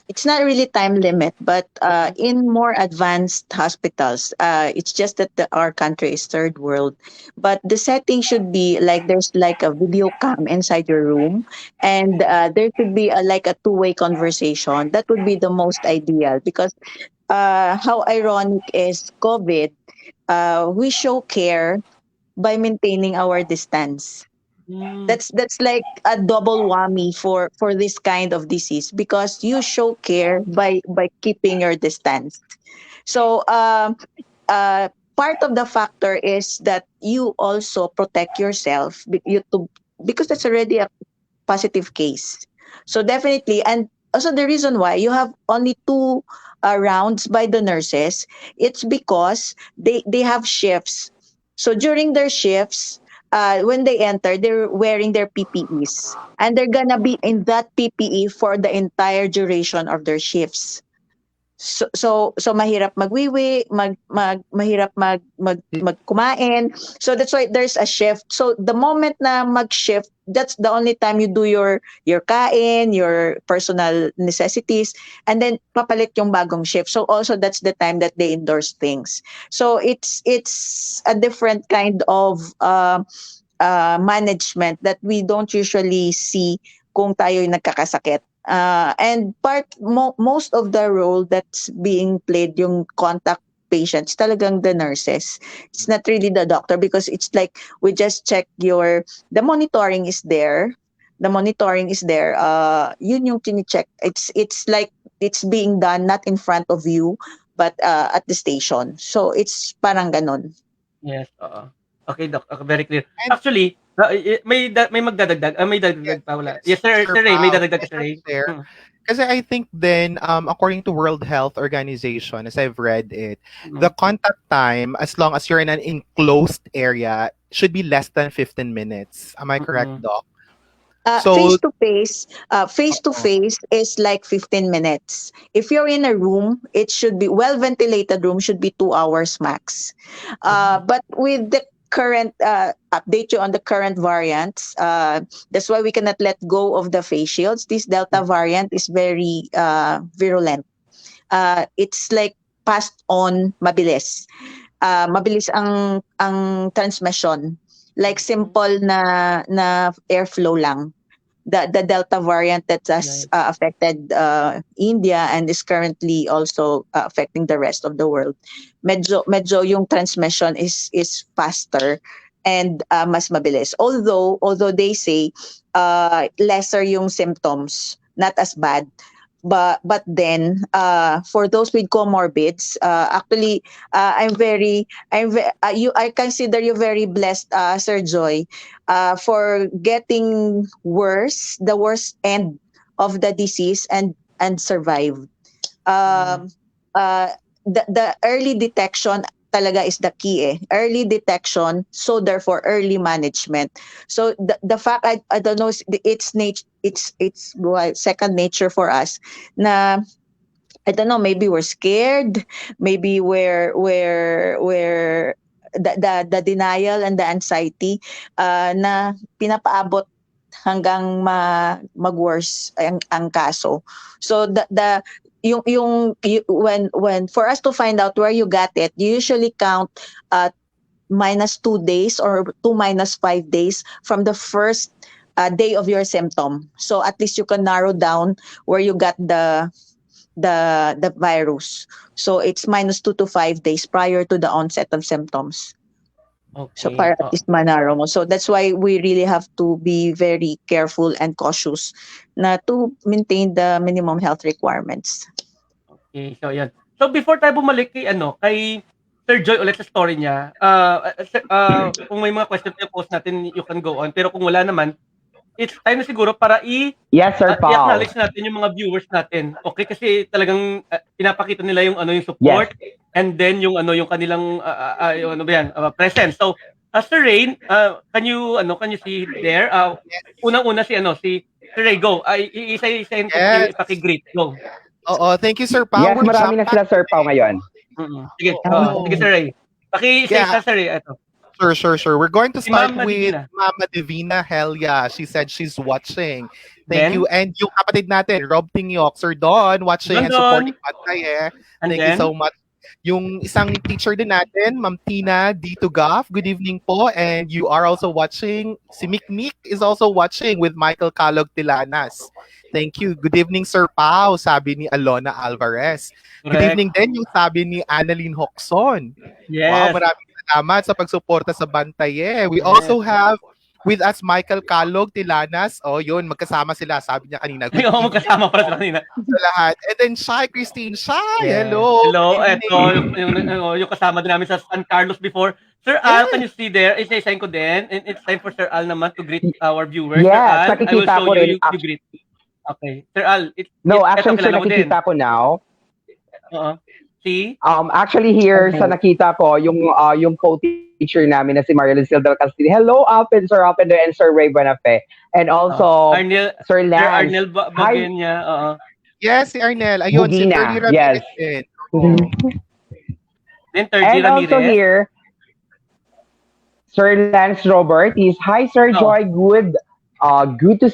[SPEAKER 7] It's not really time limit, but in more advanced hospitals, it's just that our country is third world. But the setting should be like there's like a video cam inside your room, and there should be like a two-way conversation. That would be the most ideal because how ironic is COVID? We show care by maintaining our distance.
[SPEAKER 5] Hmm.
[SPEAKER 7] That's like a double whammy for this kind of disease because you show care by keeping your distance. So part of the factor is that you also protect yourself because that's already a positive case. So definitely, and also the reason why you have only two rounds by the nurses, it's because they have shifts. So during their shifts, when they enter, they're wearing their PPEs, and they're gonna be in that PPE for the entire duration of their shifts. So mahirap magwiwi, mahirap magkumain. So that's why there's a shift. So the moment na mag-shift, that's the only time you do your kain, your personal necessities, and then papalit yung bagong shift. So also that's the time that they endorse things. So it's a different kind of management that we don't usually see kung tayo'y nagkakasakit. And most of the role that's being played yung contact patients talagang the nurses. It's not really the doctor because it's like we just check the monitoring is there. The monitoring is there. Yun yung kini-check. It's like it's being done not in front of you but at the station. So it's parang ganon.
[SPEAKER 5] Yes, oo. Okay, Doc. Okay, very clear.
[SPEAKER 9] And-
[SPEAKER 5] Actually, may magdadagdag. May dadagdag pa wala. Yes, Sir Ray, may dadagdag ka, Sir Ray.
[SPEAKER 9] There. Kasi I think then, according to World Health Organization, as I've read it, the contact time, as long as you're in an enclosed area, should be less than 15 minutes. Am I correct, Doc? So-
[SPEAKER 7] Face to face is like 15 minutes. If you're in a room, it should be well ventilated room should be 2 hours max. But with the current update you on the current variants, that's why we cannot let go of the face shields. This Delta variant is very virulent. It's like passed on mabilis. Mabilis ang transmission. Like simple na airflow lang. The Delta variant that has affected India and is currently also affecting the rest of the world. Medyo yung transmission is faster and mas mabilis. Although they say lesser yung symptoms, not as bad. But then for those with comorbids, actually I consider you very blessed, Sir Joy, for getting the worst end of the disease and survive. The early detection talaga is the key. Early detection, so therefore early management. So the fact I don't know, it's second nature for us na I don't know, maybe we're scared, maybe we're the denial and the anxiety na pinapaabot hanggang mag-worse ang kaso. So when for us to find out where you got it, you usually count -2 days or 2 - 5 days from the first day of your symptom. So at least you can narrow down where you got the virus. So it's -2 to 5 days prior to the onset of symptoms.
[SPEAKER 5] Okay.
[SPEAKER 7] So para at least manaro mo. So that's why we really have to be very careful and cautious na to maintain the minimum health requirements.
[SPEAKER 5] Okay, so yan. So before tayo bumalik kay Sir Joy ulit sa story niya, kung may mga questions yung post natin, you can go on. Pero kung wala naman, it's time na siguro para
[SPEAKER 6] Yes, Sir Pao.
[SPEAKER 5] i-acknowledge natin yung mga viewers natin. Okay, kasi talagang pinapakita nila yung yung support and then yung yung kanilang yung presence. So, Sir Rain, can you see there? Unang-una si Sir Ray, go. Isa-isahin ko ipaki-greet. Go.
[SPEAKER 9] Oo, thank you, Sir Pao.
[SPEAKER 6] Yes, marami na sila, Sir Pao, ngayon.
[SPEAKER 5] Sige, sige, Sir Ray. Paki-isa, Sir Ray. Ito.
[SPEAKER 9] Sure. We're going to start
[SPEAKER 5] Mama
[SPEAKER 9] with
[SPEAKER 5] Divina.
[SPEAKER 9] Mama Divina. Hell yeah. She said she's watching. Thank you. And yung kapatid natin, Rob Tingyok, Sir Don, watching and supporting BantaYeah. Thank you so much. Yung isang teacher din natin, Ma'am Tina Dito Gaff, good evening po. And you are also watching. Si Mikmik is also watching with Michael Calog Tilanas. Thank you. Good evening, Sir Pao, sabi ni Alona Alvarez. Good evening din yung sabi ni Annalyn Hoxon.
[SPEAKER 5] Yes.
[SPEAKER 9] Wow, maraming salamat sa pagsuporta sa BantaYeah. We also have with us Michael Calog Tilanas. Oh, yun, magkasama sila. Sabi niya kanina.
[SPEAKER 5] Oo, magkasama para sila kanina.
[SPEAKER 9] Sa lahat. And then Shai Christine. Shai, hello.
[SPEAKER 5] Hello. Ito, yung kasama din namin sa San Carlos before. Sir Al, can you see there? Isa-isahin ko din. And it's time for Sir Al naman to greet our viewers.
[SPEAKER 6] Yes,
[SPEAKER 5] Sir Al, I will show you to greet. Okay. Sir Al,
[SPEAKER 6] actually, sir, nakikita ko now.
[SPEAKER 5] See?
[SPEAKER 6] Actually here sa nakita ko yung co-teacher namin na si Maria Lucille del Castillo. Hello, Alpin, Sir Alpin and Sir Ray Buenafe. And also Sir Lance.
[SPEAKER 5] Sir Arnel Bagenya.
[SPEAKER 9] Yes, si Arnel. Ayun, si Terry Ramirez.
[SPEAKER 6] Yes.
[SPEAKER 5] Then Terry
[SPEAKER 6] And
[SPEAKER 5] Ramirez.
[SPEAKER 6] also here, Sir Lance Robert is, hi Sir Joy, good to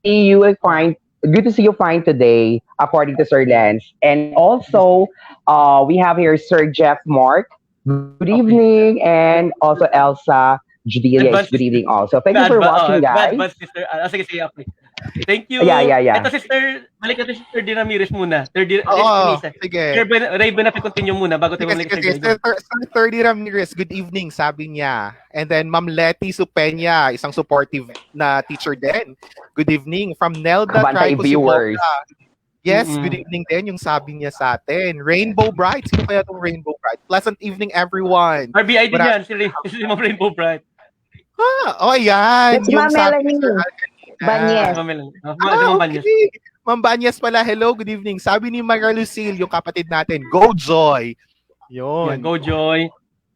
[SPEAKER 6] see you fine. Good to see you fine today, according to Sir Lance. And also, we have here Sir Jeff Mark. Good evening. And also Elsa Judelia, good evening also. Thank you for watching, guys.
[SPEAKER 5] Sige, okay. Thank you.
[SPEAKER 6] Yeah.
[SPEAKER 5] Ito balik natin si Sir D. Ramirez muna. Sir D.
[SPEAKER 9] Sige.
[SPEAKER 5] Sir Ray Benafe, continue muna bago tayo bumalik
[SPEAKER 9] Sige. Sir D. Ramirez, good evening, sabi niya. And then Ma'am Letty Supenya, isang supportive na teacher din. Good evening. From Nelda
[SPEAKER 6] Kabantay viewers.
[SPEAKER 9] Yes, good evening din yung sabi niya sa atin. Rainbow Bright. Sino kaya itong Rainbow Bright? Pleasant evening, everyone.
[SPEAKER 5] RBI din yan, si Ma'am Rainbow Bright.
[SPEAKER 9] Yan.
[SPEAKER 7] That's Ma'am Melanie Banyes.
[SPEAKER 9] Okay. Ma'am Banyes pala. Hello, good evening. Sabi ni Maria Lucille, yung kapatid natin, Go Joy. Yun.
[SPEAKER 5] Yeah, Go Joy.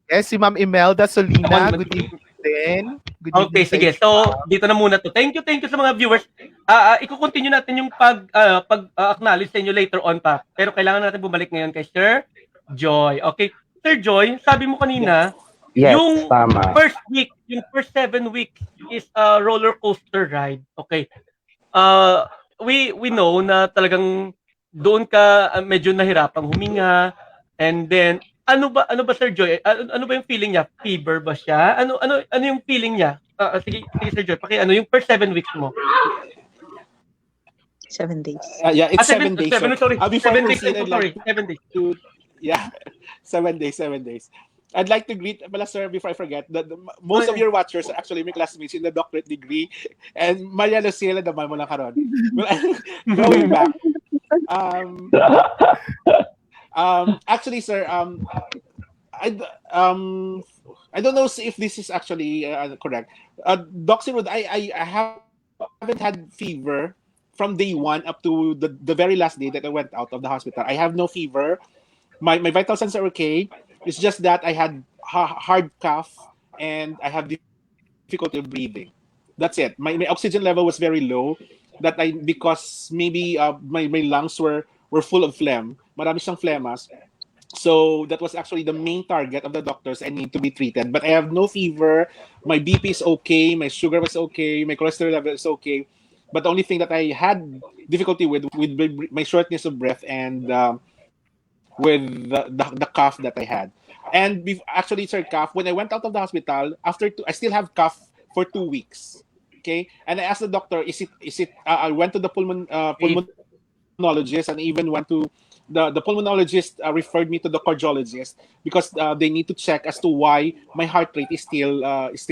[SPEAKER 9] Yes, si Ma'am Imelda Solina. Good evening din.
[SPEAKER 5] Okay, sige. So, dito na muna to. Thank you sa mga viewers. Iko-continue natin yung pag-acknowledge sa inyo later on pa. Pero kailangan natin bumalik ngayon kay Sir Joy. Okay. Sir Joy, sabi mo kanina, yung
[SPEAKER 6] tama.
[SPEAKER 5] first week, yung first 7 weeks is a roller coaster ride. Okay. We know na talagang doon ka medyo nahirapang huminga, and then ano ba Sir Joy? Ano ba yung feeling niya? Fever ba siya? Ano yung feeling niya? Sige Sir Joy, yung first 7 weeks mo.
[SPEAKER 7] 7 days.
[SPEAKER 10] Yeah, it's 7 days.
[SPEAKER 5] Sorry.
[SPEAKER 10] Before
[SPEAKER 5] 7
[SPEAKER 10] we
[SPEAKER 5] days.
[SPEAKER 10] proceed, I'd
[SPEAKER 5] Sorry,
[SPEAKER 10] like
[SPEAKER 5] 7 days.
[SPEAKER 10] Yeah, 7 days. I'd like to greet, sir, before I forget, most of your watchers are actually my classmates in the doctorate degree, and Maria Lucila naman mo lang karon. Going back, actually, sir, I don't know if this is actually correct. Doc Sirud, I haven't had fever from day 1 up to the very last day that I went out of the hospital. I have no fever. My vital signs are okay. It's just that I had hard cough and I have difficulty breathing. That's it. My oxygen level was very low. Because maybe my lungs were full of phlegm. Marami siyang phlegmas. So that was actually the main target of the doctors. I need to be treated. But I have no fever. My BP is okay. My sugar was okay. My cholesterol level is okay. But the only thing that I had difficulty with my shortness of breath and with the cough that I had. And actually, sir, cough, when I went out of the hospital, I still have cough for 2 weeks. Okay? And I asked the doctor, is it I went to the pulmonologist and even went to the pulmonologist referred me to the cardiologist because they need to check as to why my heart rate is still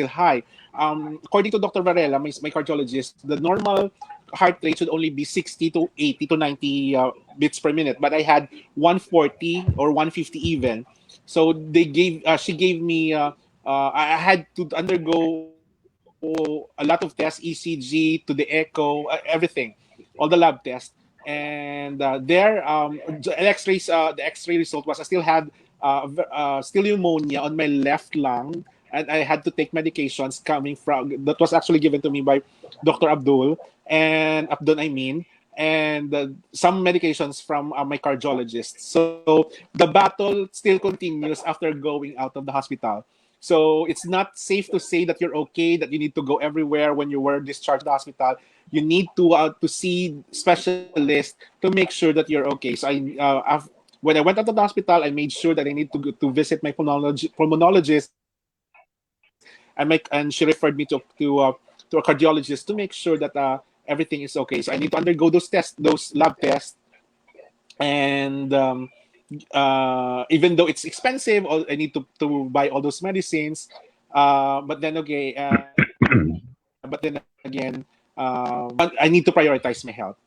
[SPEAKER 10] high. According to Dr. Varela, my cardiologist, the normal heart rate should only be 60 to 80 to 90 beats per minute, but I had 140 or 150 even. So she gave me I had to undergo a lot of tests, ECG to the echo, everything, all the lab tests. And the X-rays, the X-ray result was I still had still pneumonia on my left lung, and I had to take medications coming from that was actually given to me by Dr. Abdul, I mean, and some medications from my cardiologist. So the battle still continues after going out of the hospital. So it's not safe to say that you're okay, that you need to go everywhere when you were discharged from the hospital. You need to see specialists to make sure that you're okay. So when I went out of the hospital, I made sure that I need to go, to visit my pulmonologist, and she referred me to a cardiologist to make sure that everything is okay. So I need to undergo those tests, those lab tests, and even though it's expensive, I need to buy all those medicines. But then again, I need to prioritize my health.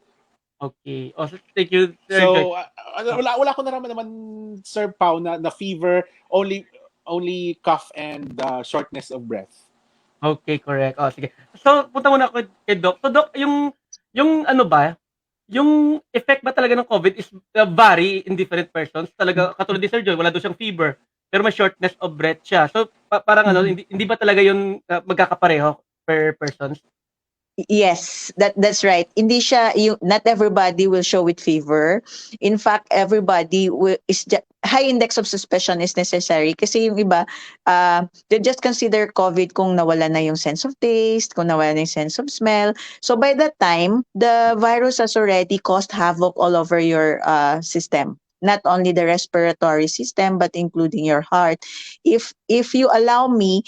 [SPEAKER 5] Okay. Also, thank you, Sir Joy.
[SPEAKER 10] So wala ko naman Sir Pau na fever, only cough and shortness of breath.
[SPEAKER 5] Okay, correct. Oh, sige. So, punta muna ako kay Doc. So, Doc, yung ano ba, yung effect ba talaga ng COVID is vary in different persons? Talaga, katulad ni Sir Joy, wala daw siyang fever, pero may shortness of breath siya. So, parang ano, hindi ba talaga yun magkakapareho per persons?
[SPEAKER 7] Yes, that's right. Hindi siya not everybody will show with fever. In fact, everybody high index of suspicion is necessary kasi yung iba they just consider COVID kung nawala na yung sense of taste, kung nawala na yung sense of smell. So by that time, the virus has already caused havoc all over your system. Not only the respiratory system, but including your heart. If you allow me,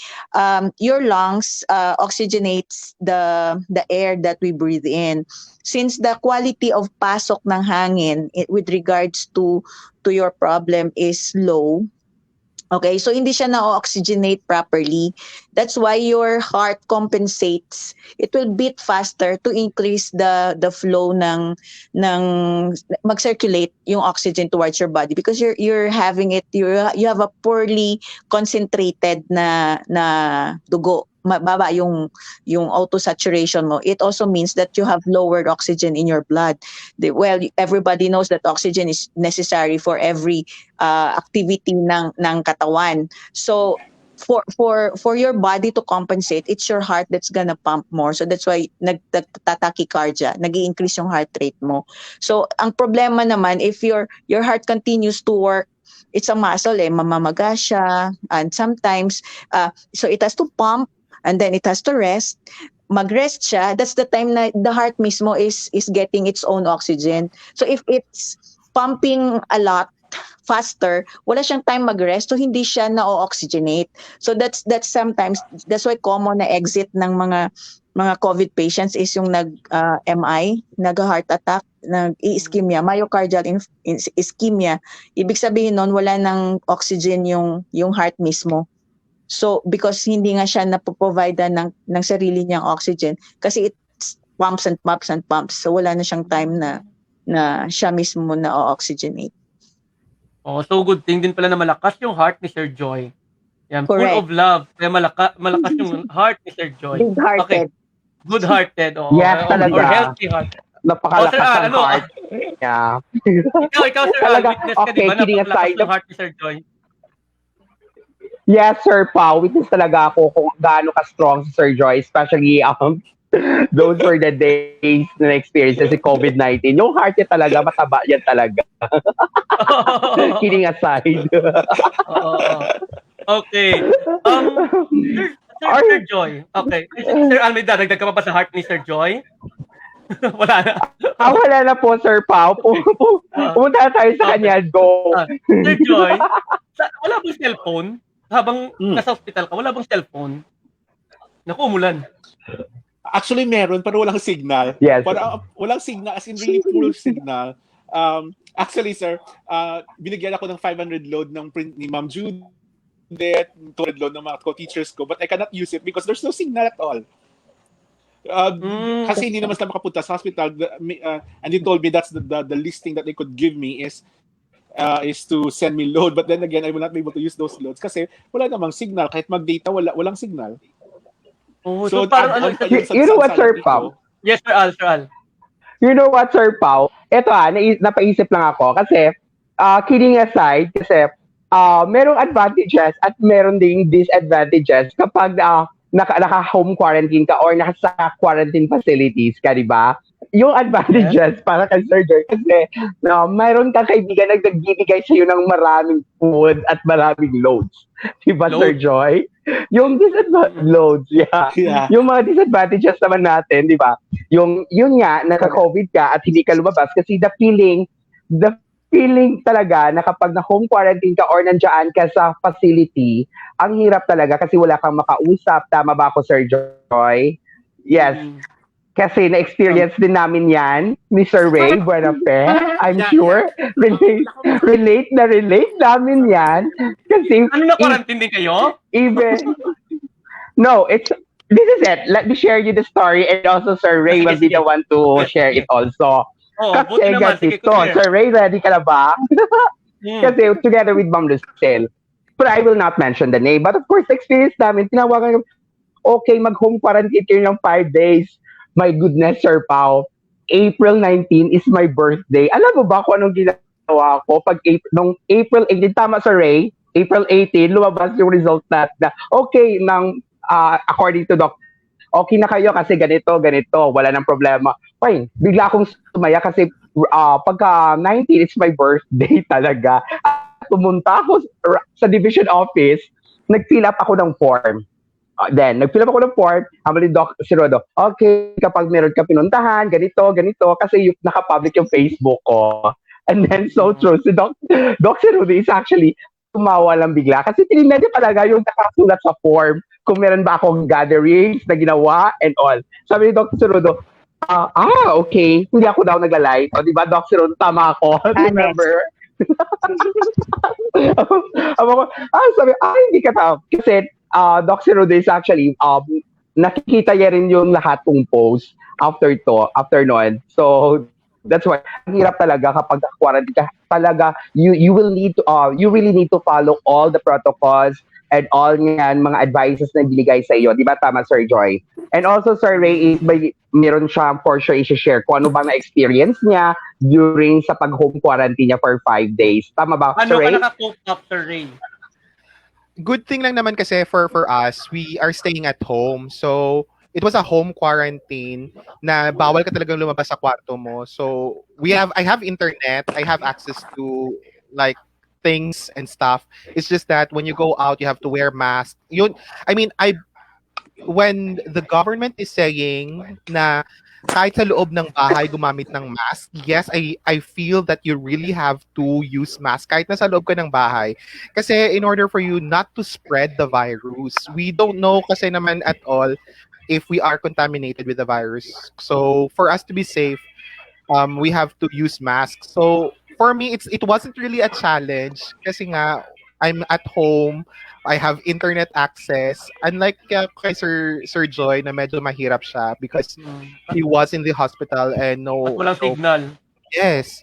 [SPEAKER 7] your lungs oxygenates the air that we breathe in. Since the quality of pasok ng hangin with regards to your problem is low, okay, so hindi siya na-oxygenate properly. That's why your heart compensates. It will beat faster to increase the flow ng mag-circulate yung oxygen towards your body because you're having it, you have a poorly concentrated na dugo. Mababa yung auto saturation mo. It also means that you have lowered oxygen in your blood. Well, everybody knows that oxygen is necessary for every activity ng katawan. So for your body to compensate, it's your heart that's gonna pump more. So that's why nagtatakicardia, nag-i-increase yung heart rate mo. So ang problema naman, if your heart continues to work, it's a muscle, mamamaga siya, and sometimes so it has to pump and then it has to rest. Mag-rest siya, that's the time na the heart mismo is getting its own oxygen. So if it's pumping a lot faster, wala siyang time mag-rest, so hindi siya na-oxygenate. So that's sometimes, that's why common na exit ng mga COVID patients is yung nag-MI, nag-heart attack, nag-ischemia, myocardial ischemia. Ibig sabihin nun, wala ng oxygen yung heart mismo. So, because hindi nga siya napoprovide ng sarili niyang oxygen, kasi it pumps and pumps and pumps. So, wala na siyang time na siya mismo na-oxygenate.
[SPEAKER 5] Oh, so good thing din pala na malakas yung heart ni Sir Joy. Yan,
[SPEAKER 7] Correct.
[SPEAKER 5] full of love. Kaya malakas yung heart ni Sir Joy.
[SPEAKER 7] Big-hearted.
[SPEAKER 5] Okay. Good-hearted. Oh,
[SPEAKER 6] Yes, talaga.
[SPEAKER 5] or healthy heart.
[SPEAKER 6] Napakalakas
[SPEAKER 5] Sir,
[SPEAKER 6] ng heart. Yeah.
[SPEAKER 5] Ikaw, Sir,
[SPEAKER 6] Talaga,
[SPEAKER 5] witness ka,
[SPEAKER 6] okay,
[SPEAKER 5] di ba?
[SPEAKER 6] kidding
[SPEAKER 5] Napakalakas
[SPEAKER 6] aside.
[SPEAKER 5] ng heart ni Sir Joy.
[SPEAKER 6] Yes, Sir Pao. Witness talaga ako kung gaano ka-strong si Sir Joy, especially those were the days na experience si COVID-19. Yung heart niya talaga, mataba yan talaga. Kidding aside.
[SPEAKER 5] Okay. Sir Joy. Okay. Sir Almeida, dagdag ka pa ba sa heart ni Sir Joy? Wala na.
[SPEAKER 6] Wala na po, Sir Pao. Pumunta tayo sa kanya. Go.
[SPEAKER 5] Sir Joy, wala bang cellphone? Habang nasa hospital ka, wala bang cellphone? Naku, umulan.
[SPEAKER 10] Actually, meron, pero walang signal.
[SPEAKER 6] Yes.
[SPEAKER 10] Walang signal, as in really full signal. Actually, sir, binigyan ako ng 500 load ng print ni Ma'am Judith, 200 load ng mga co-teachers ko, but I cannot use it because there's no signal at all. Kasi hindi naman sila makapunta sa hospital, and they told me that's the least thing that they could give me is to send me load. But then again, I will not be able to use those loads kasi wala namang signal. Kahit mag-data, walang signal.
[SPEAKER 5] Oh,
[SPEAKER 10] So,
[SPEAKER 5] so parang ano,
[SPEAKER 10] add-on pa yun sa
[SPEAKER 6] You know what, Sir
[SPEAKER 10] salary
[SPEAKER 6] Pao?
[SPEAKER 10] ko.
[SPEAKER 5] yes, Sir Al, Sir Al.
[SPEAKER 6] You know what, Sir Pao? Ito napaisip lang ako kasi kidding aside, kasi merong advantages at meron ding disadvantages kapag naka-home quarantine ka or nasa quarantine facilities ka, di ba? Yung
[SPEAKER 5] Yes.
[SPEAKER 6] advantages para kay Sir Joy kasi mayroon kang kaibigan na nagbibigay sa'yo ng maraming food at maraming loads. Di ba, Sir
[SPEAKER 5] Load.
[SPEAKER 6] Joy? Yung loads, yeah.
[SPEAKER 10] Yeah.
[SPEAKER 6] Yung mga disadvantages naman natin, di ba? Yun nga, naka-COVID ka at hindi ka lumabas kasi the feeling talaga na kapag na home quarantine ka or nandiyan ka sa facility, ang hirap talaga kasi wala kang makausap. Tama ba ako, Sir Joy? Yes. Kasi na-experience din namin yan ni Sir Ray Buenafe. I'm sure. Relate namin yan. Kasi
[SPEAKER 5] Ano na quarantine din kayo?
[SPEAKER 6] even no, this is it. Let me share you the story and also Sir Ray will be the one to share it also.
[SPEAKER 5] Oo, buti
[SPEAKER 6] Kasi
[SPEAKER 5] naman. Sige,
[SPEAKER 6] ganito,
[SPEAKER 5] clear.
[SPEAKER 6] Sir Ray, ready ka na ba? Kasi together with Ma'am Lucille. But I will not mention the name. But of course, the experience namin, tinawagan okay, mag-home quarantine kayo ng 5 days. My goodness, Sir Pao. April 19 is my birthday. Alam mo ba kung anong ginawa ko? Nung April 18, tama sa Ray, April 18, lumabas yung result na okay, according to Doc, okay na kayo kasi ganito, wala nang problema. Fine, bigla akong sumaya kasi pagka 19, it's my birthday talaga. Pumunta ako sa division office, nag-fill up ako ng form. Then, nag-fill up ako ng form, habang ni Doc Sirodo, okay, kapag meron ka pinuntahan, ganito, kasi naka-public yung Facebook ko. And then, so true, si Doc Sirodo is actually tumawa lang bigla kasi tinignan niya talaga yung nakasulat sa form kung meron ba akong gatherings na ginawa and all. Sabi ni Doc Sirodo, okay, hindi ako daw nagla-live. O, di ba, Doc Sirodo, tama ako. Remember? Sabi, hindi ka tao. Kasi, Doc Sirodo is actually, nakikita niya rin yung lahat kong post after noon. So, that's why, ang hirap talaga kapag quarantine ka. Talaga, you really need to follow all the protocols and all yan, mga advices na binigay sa iyo. Di ba tama, Sir Joy? And also, Sir Ray, meron siya for sure i-share kung ano ba na-experience niya during sa pag-home quarantine niya for 5 days. Tama ba,
[SPEAKER 5] Ano
[SPEAKER 6] Sir Ray?
[SPEAKER 5] ka naka-cope up, Sir Ray?
[SPEAKER 9] Good thing lang naman kasi for us, we are staying at home. So, it was a home quarantine na bawal ka talagang lumabas sa kwarto mo. So, I have internet, I have access to like things and stuff. It's just that when you go out, you have to wear mask. When the government is saying na kahit sa loob ng bahay gumamit ng mask, yes, I feel that you really have to use mask kahit nasa loob ka ng bahay. Kasi in order for you not to spread the virus, we don't know kasi naman at all if we are contaminated with the virus. So for us to be safe, we have to use masks. So for me, it wasn't really a challenge kasi nga I'm at home, I have internet access. Unlike kay Sir Joy na medyo mahirap siya because he was in the hospital and
[SPEAKER 5] At walang signal.
[SPEAKER 9] Yes.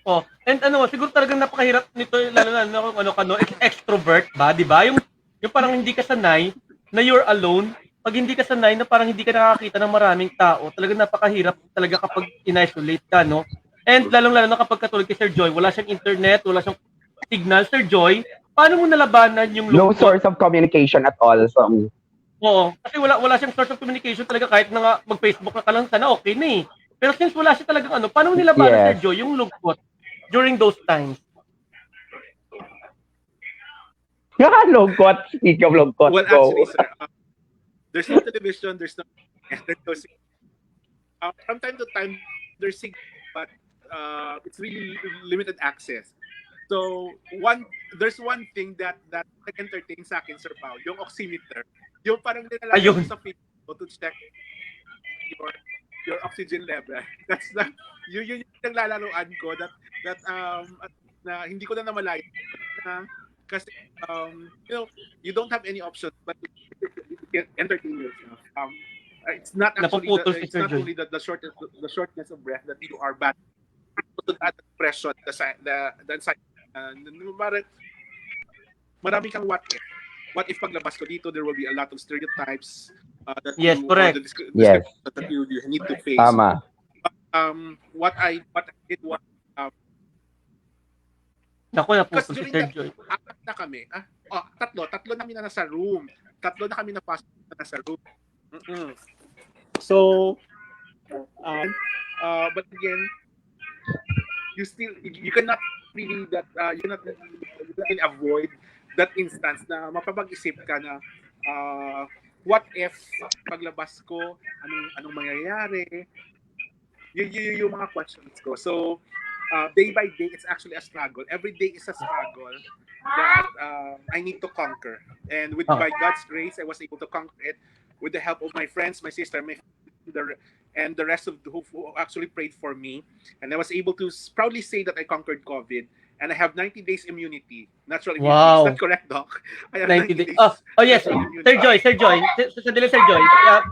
[SPEAKER 5] Oh, and siguro talagang napakahirap nito lalo na kung ano ka extrovert ba, 'di ba? Yung parang hindi ka sanay na you're alone. Pag hindi ka sanay na parang hindi ka nakakita ng maraming tao, talagang napakahirap talaga kapag in-isolate ka, no? And lalong-lalo na kapag katulad kay Sir Joy, wala siyang internet, wala siyang signal. Sir Joy, paano mo nalabanan yung
[SPEAKER 6] No
[SPEAKER 5] lungkot?
[SPEAKER 6] source of communication at all. So,
[SPEAKER 5] Oo, kasi wala siyang source of communication talaga kahit na nga mag-Facebook ka lang sana okay na eh. Pero since wala siya talagang paano mo nilabanan, Sir Joy, yung lungkot during those times?
[SPEAKER 6] lungkot. Speak of lungkot.
[SPEAKER 10] Well, actually, sir, there's no television, there's no signal. From time to time, there's signal, but it's really limited access. So, there's one thing that nag-entertain sa akin, Sir Pao, yung oximeter. Yung parang nilalagay mo sa Facebook to check your oxygen level. That's yun yung naglalaroan ko that na hindi ko na namalayan kasi you don't have any option but you can entertain yourself. It's not actually the shortness of breath that you are bad to that depression, the anxiety. Marami kang what if paglabas ko dito there will be a lot of stereotypes, that
[SPEAKER 5] Yes,
[SPEAKER 10] you, or
[SPEAKER 5] correct.
[SPEAKER 10] the
[SPEAKER 6] Yes.
[SPEAKER 10] description that you need to face.
[SPEAKER 6] Tama.
[SPEAKER 10] What I did was,
[SPEAKER 5] Naku,
[SPEAKER 10] because
[SPEAKER 5] naputol si
[SPEAKER 10] during
[SPEAKER 5] Sir
[SPEAKER 10] that,
[SPEAKER 5] Joy.
[SPEAKER 10] apat na kami, tatlo na kami na nasa room. Tatlo na kami napasok na nasa room. Mm-mm. So, but again, you cannot really you cannot avoid that instance na mapapag-isip ka na, what if paglabas ko, anong mangyayari? Yung mga questions ko. So, day by day, it's actually a struggle. Every day is a struggle that I need to conquer. And by God's grace, I was able to conquer it with the help of my friends, my sister, and the rest of who actually prayed for me. And I was able to proudly say that I conquered COVID. And I have 90 days immunity. Natural immunity.
[SPEAKER 5] Wow.
[SPEAKER 10] Is that correct, Doc? I have
[SPEAKER 5] 90
[SPEAKER 10] 90
[SPEAKER 5] days.
[SPEAKER 10] days.
[SPEAKER 5] Oh yes.
[SPEAKER 10] natural immunity.
[SPEAKER 5] Sir Joy. Sandali, Sir Joy.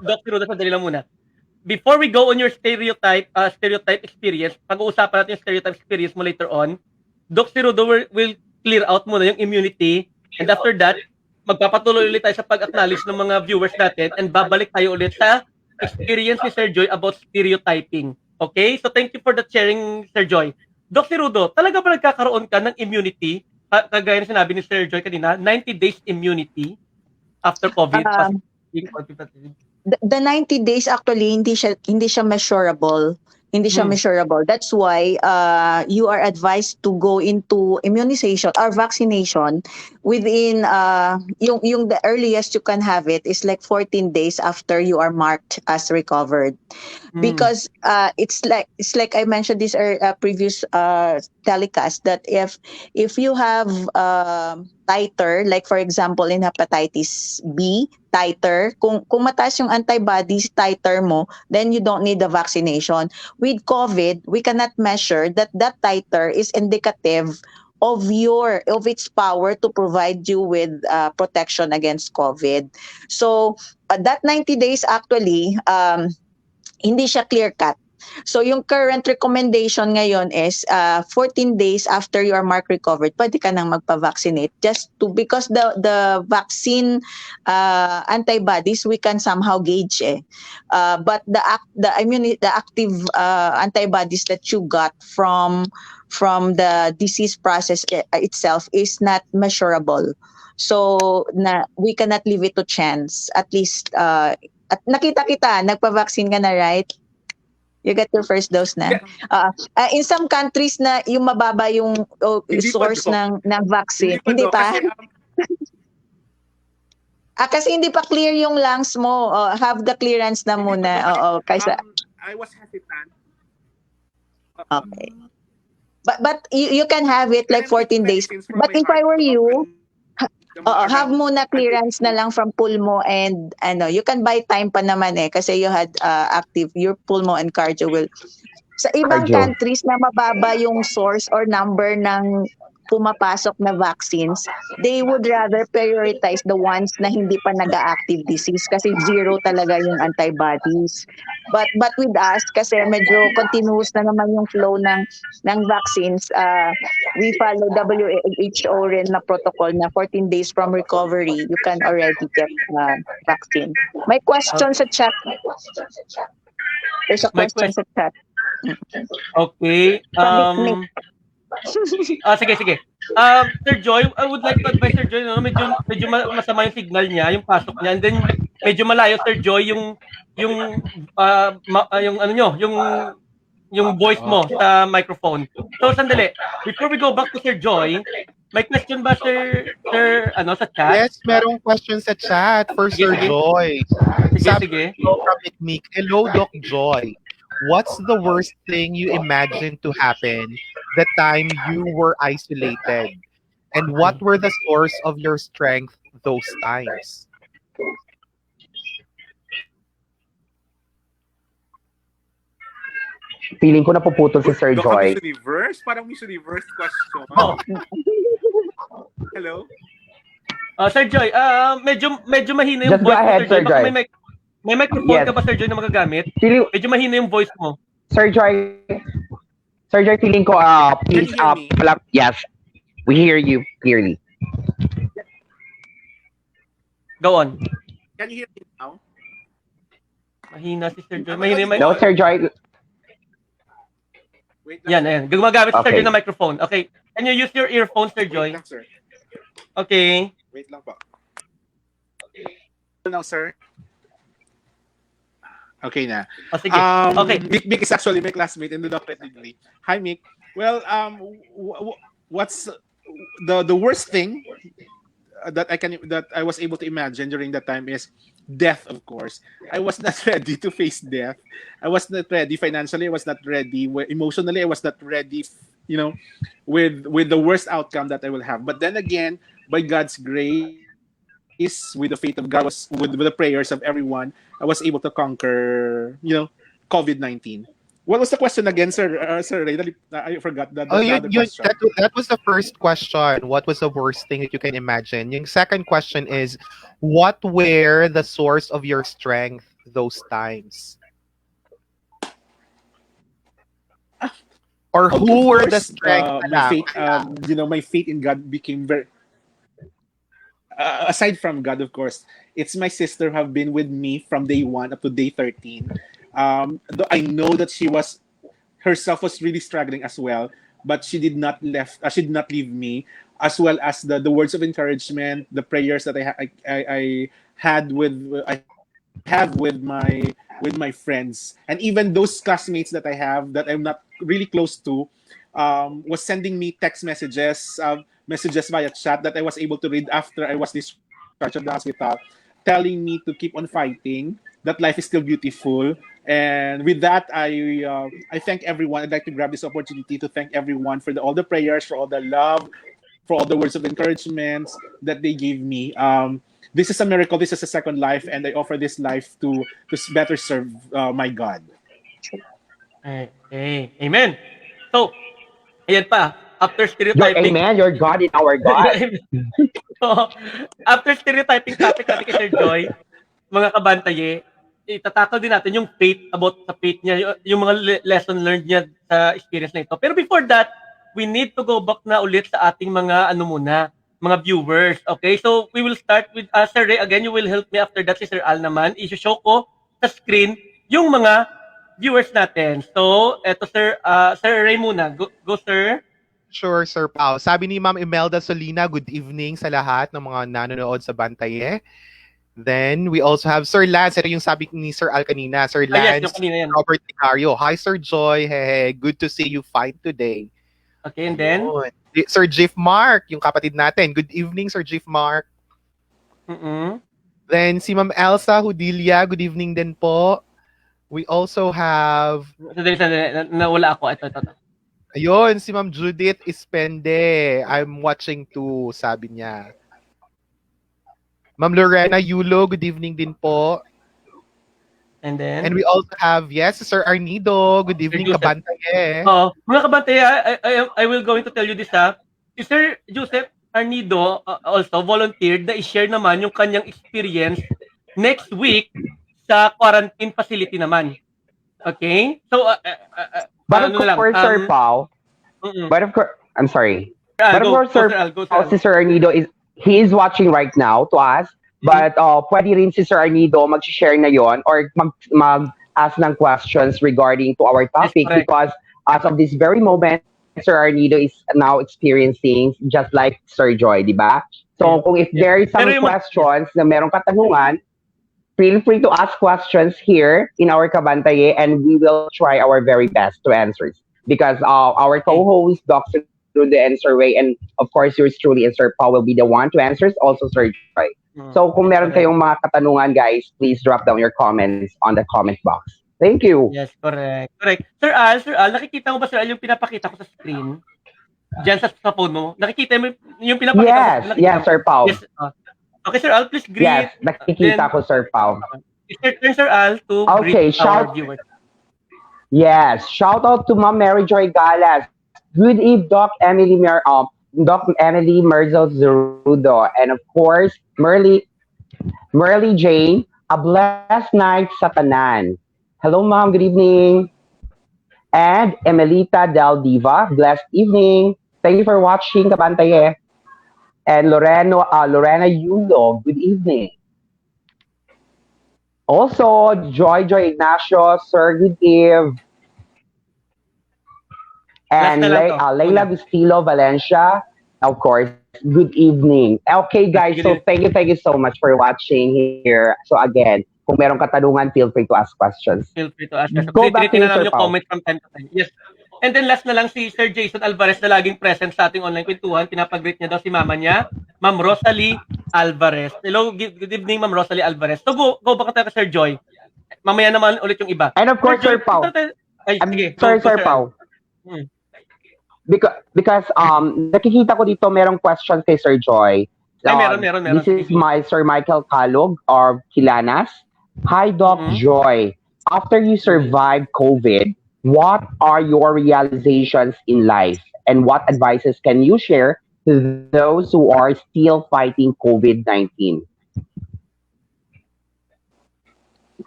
[SPEAKER 5] Doc Ruda, sandali lang muna. Before we go on your stereotype experience, pag-uusapan natin yung stereotype experience mo later on, Doc Ruda will clear out muna yung immunity. And after that, magpapatuloy ulit tayo sa pag-acknowledge ng mga viewers natin and babalik tayo ulit sa experience ni Sir Joy about stereotyping. Okay? So thank you for that sharing, Sir Joy. Doc Rudo, talaga ba nagkakaroon ka ng immunity? Kagaya na sinabi ni Sir Joy kanina, 90 days immunity after COVID.
[SPEAKER 7] The 90 days actually hindi siya measurable. Hindi siya measurable. That's why you are advised to go into immunization or vaccination within yung the earliest you can have it is like 14 days after you are marked as recovered. Because it's like I mentioned this previous telecast that if you have titer, like for example in hepatitis B titer, kung mataas yung antibodies titer mo, then you don't need the vaccination. With COVID, we cannot measure that titer is indicative of its power to provide you with protection against COVID. So that 90 days actually hindi siya clear cut. So yung current recommendation ngayon is 14 days after you are marked recovered, pwede ka nang magpa-vaccinate because the vaccine antibodies we can somehow gauge but the active antibodies that you got from the disease process itself is not measurable. So we cannot leave it to chance. At least at nakita kita, nagpa-vaccine ka na, right? You get your first dose na. In some countries na yung mababa yung source ng vaccine. Hindi pa. Kasi hindi pa clear yung lungs mo. Have the clearance na muna. Kaysa.
[SPEAKER 10] I was hesitant.
[SPEAKER 7] Okay. But you can have it like 14 days. But if I were you, have muna clearance na lang from pulmo and you can buy time pa naman kasi you had active your pulmo and cardio will. Sa ibang countries na mababa yung source or number ng pumapasok na vaccines, they would rather prioritize the ones na hindi pa nag-active disease kasi zero talaga yung antibodies. But with us, kasi medyo continuous na naman yung flow ng vaccines, we follow WHO rin na protocol na 14 days from recovery, you can already get vaccine. May question sa chat. There's a question sa chat.
[SPEAKER 5] Okay. Sige. Sir Joy, I would like to advise Sir Joy, medyo masama yung signal niya, yung pasok niya, and then medyo malayo Sir Joy yung voice mo sa microphone. So sandali, before we go back to Sir Joy, may question ba Sir sa chat?
[SPEAKER 9] Yes, merong question sa chat for Sir Joy.
[SPEAKER 5] Sige.
[SPEAKER 9] Hello, Doc Joy. What's the worst thing you imagined to happen the time you were isolated? And what were the source of your strength those times?
[SPEAKER 6] Feeling ko napuputol si Sir Joy.
[SPEAKER 10] Parang Miss Universe question. Hello?
[SPEAKER 5] Sir Joy, medyo mahina yung
[SPEAKER 6] Just
[SPEAKER 5] voice
[SPEAKER 6] go ahead,
[SPEAKER 5] mo, Sir Joy.
[SPEAKER 6] Sir Joy.
[SPEAKER 5] May microphone ka ba, Sir Joy, na magagamit? Medyo mahina yung voice mo.
[SPEAKER 6] Sir Joy, feeling ko, please, yes, we hear you clearly.
[SPEAKER 5] Go on.
[SPEAKER 10] Can you hear me now?
[SPEAKER 5] Mahina si Sir Joy. Mahina.
[SPEAKER 6] No, Sir Joy.
[SPEAKER 10] Wait lang,
[SPEAKER 5] Yan. Gumagamit si Sir
[SPEAKER 6] Okay.
[SPEAKER 5] Joy ng microphone. Okay. Can you use your earphone, Sir
[SPEAKER 10] Wait
[SPEAKER 5] Joy?
[SPEAKER 10] lang, sir.
[SPEAKER 5] Okay.
[SPEAKER 10] Wait lang po. Now, sir. Okay na.
[SPEAKER 5] O, sige. Okay.
[SPEAKER 10] Mick is actually my classmate in the doctorate degree. Hi, Mick. Well, what's the worst thing that I was able to imagine during that time is death, of course. I was not ready to face death. I was not ready financially. I was not ready emotionally. I was not ready, with the worst outcome that I will have. But then again, by God's grace, with the faith of God, with the prayers of everyone, I was able to conquer, COVID-19. What was the question again, sir? Sir Ray, I forgot the other question.
[SPEAKER 9] That was the first question. What was the worst thing that you can imagine? Yung second question is, what were the source of your strength those times? Or who were the strength?
[SPEAKER 10] My faith, my faith in God became very. Aside from God, of course, it's my sister who have been with me from day 1 up to day 13. Though I know that she herself was really struggling as well, but she did not leave me, as well as the words of encouragement, the prayers that I have with my friends, and even those classmates that I have that I'm not really close to, was sending me text messages via chat that I was able to read after I was discharged from the hospital, telling me to keep on fighting, that life is still beautiful. And with that, I thank everyone. I'd like to grab this opportunity to thank everyone for all the prayers, for all the love, for all the words of encouragement that they gave me. This is a miracle. This is a second life, and I offer this life to better serve my God.
[SPEAKER 5] Okay. Amen. So, ayan pa. After
[SPEAKER 6] Your
[SPEAKER 5] stereotyping.
[SPEAKER 6] amen, your God is our God.
[SPEAKER 5] So, after stereotyping topic natin kay Sir Joy, mga kabantaye, itatakal din natin yung about sa faith niya, yung mga lesson learned niya sa experience na ito. Pero before that, we need to go back na ulit sa ating mga mga viewers. Okay? So, we will start with Sir Ray. Again, you will help me after that si Sir Al naman. I-show ko sa screen yung mga viewers natin. So, eto Sir Ray muna. Go sir.
[SPEAKER 9] Sure, Sir Pao. Sabi ni Ma'am Imelda Solina, good evening sa lahat ng mga nanonood sa BantaYeah. Then, we also have Sir Lance. Ito yung sabi ni Sir Al kanina. Sir Lance,
[SPEAKER 5] Yes, yung kanina yan.
[SPEAKER 9] Robert Vicario. Hi, Sir Joy. Hey, good to see you fine today.
[SPEAKER 5] Okay, and then?
[SPEAKER 9] Sir Jeff Mark, yung kapatid natin. Good evening, Sir Jeff Mark. Then, si Ma'am Elsa Hudilia, good evening din po. We also have...
[SPEAKER 5] Sandali, nawala ako. Ito.
[SPEAKER 9] Ayun, si Ma'am Judith Ispende. I'm watching too, sabi niya. Ma'am Lorena Yulo, good evening din po.
[SPEAKER 5] And then?
[SPEAKER 9] And we also have, yes, Sir Arnido. Good evening, kabantaye.
[SPEAKER 5] Mga kabantaye, I will going to tell you this Si Sir Joseph Arnido also volunteered na i-share naman yung kanyang experience next week sa quarantine facility naman. Okay? So,
[SPEAKER 6] but of course, Sir Pao, but of course, I'm sorry. But of course, Sir Pao, si Sir Arnido he is watching right now to us. But pwede rin si Sir Arnido mag-share na yon or mag-ask ng questions regarding to our topic, because as of this very moment, Sir Arnido is now experiencing just like Sir Joy, di ba? So kung if there is some questions na merong katanungan, feel free to ask questions here in our KabantaYeah, and we will try our very best to answer. Because our co-host, Dr. Rude and Sir Ray, and of course yours truly and Sir Paul will be the one to answer, also Sir Joy. So kung meron kayong mga katanungan, guys, please drop down your comments on the comment box. Thank you.
[SPEAKER 5] Yes, correct. Sir Al, nakikita mo ba, Sir Al, yung pinapakita ko sa screen? Diyan sa phone mo? Nakikita mo yung pinapakita ko?
[SPEAKER 6] Yes, Sir Paul.
[SPEAKER 5] Yes. Okay, Sir Al, please greet.
[SPEAKER 6] Yes, nakikita ko, Sir Paul.
[SPEAKER 5] It's your turn, Sir Al, to greet our viewers.
[SPEAKER 6] Yes, shout out to Ma'am Mary Joy Galas. Good eve, Doc Emily Merzel Zerudo, and of course, Merly Jane. A blessed night sa tanan. Hello, Ma'am. Good evening. And Emelita Del Diva. Blessed evening. Thank you for watching KabantaYeah. And Lorena Yulo. Good evening. Also, Joy Ignacio, Sir Good Eve,
[SPEAKER 5] Last na
[SPEAKER 6] and
[SPEAKER 5] lang to.
[SPEAKER 6] Leila
[SPEAKER 5] Una.
[SPEAKER 6] Vistilo Valencia. Of course, good evening. Okay, guys, so
[SPEAKER 5] Sige,
[SPEAKER 6] thank you so much for watching here. So again, kung merong katanungan, feel free to ask questions.
[SPEAKER 5] feel free to ask us.
[SPEAKER 6] Go
[SPEAKER 5] Kasi
[SPEAKER 6] back to you,
[SPEAKER 5] tinitingnan
[SPEAKER 6] Sir
[SPEAKER 5] namin yung
[SPEAKER 6] Pao.
[SPEAKER 5] comment from time to time. Yes. And then last na lang si Sir Jason Alvarez na laging present sa ating online kwentuhan. Pinapag-greet niya daw si mama niya, Ma'am Rosalie Alvarez. Hello, good evening Ma'am Rosalie Alvarez. So go back tayo kay Sir Joy. Mamaya naman ulit yung iba.
[SPEAKER 6] And of
[SPEAKER 5] Sir
[SPEAKER 6] course,
[SPEAKER 5] Joy,
[SPEAKER 6] Sir Pao.
[SPEAKER 5] ay,
[SPEAKER 6] I'm
[SPEAKER 5] sige,
[SPEAKER 6] sorry,
[SPEAKER 5] go
[SPEAKER 6] Sir
[SPEAKER 5] Sir Al.
[SPEAKER 6] Pao. Because nakikita ko dito merong question kay Sir Joy.
[SPEAKER 5] Ay, meron.
[SPEAKER 6] This is my Sir Michael Calog of Kilanas. Hi, Doc Joy. After you survived COVID, what are your realizations in life? And what advices can you share to those who are still fighting COVID-19?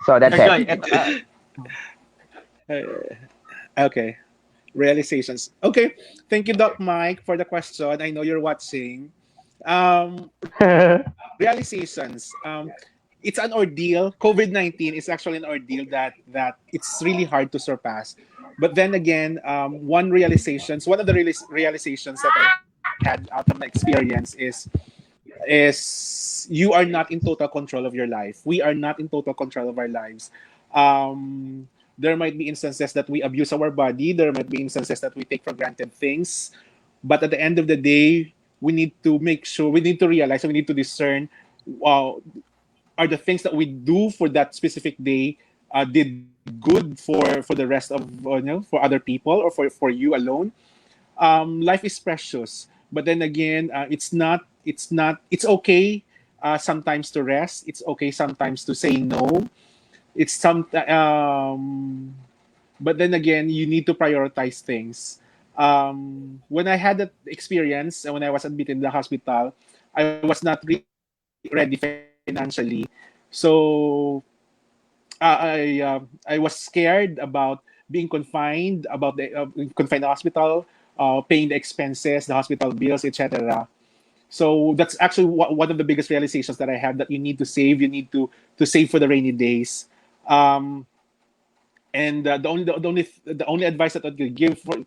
[SPEAKER 6] So that's
[SPEAKER 5] Sir
[SPEAKER 6] it.
[SPEAKER 5] Joy,
[SPEAKER 10] Okay. Realizations. Okay. Thank you, Doc Mike, for the question. I know you're watching. Realizations. It's an ordeal. COVID-19 is actually an ordeal that it's really hard to surpass. But then again, one of the realizations that I had out of my experience is you are not in total control of your life. We are not in total control of our lives. There might be instances that we abuse our body. There might be instances that we take for granted things. But at the end of the day, we need to make sure, we need to realize, we need to discern, are the things that we do for that specific day did good for the rest of for other people or for you alone. Life is precious, but then again, it's okay sometimes to rest. It's okay sometimes to say no. It's some But then again, you need to prioritize things. When I had that experience and when I was admitted in the hospital, I was not really ready financially. So I was scared about being confined, about the confined hospital, paying the expenses, the hospital bills, etc. So that's actually one of the biggest realizations that I had, that you need to save. You need to save for the rainy days. And the only advice that I could give for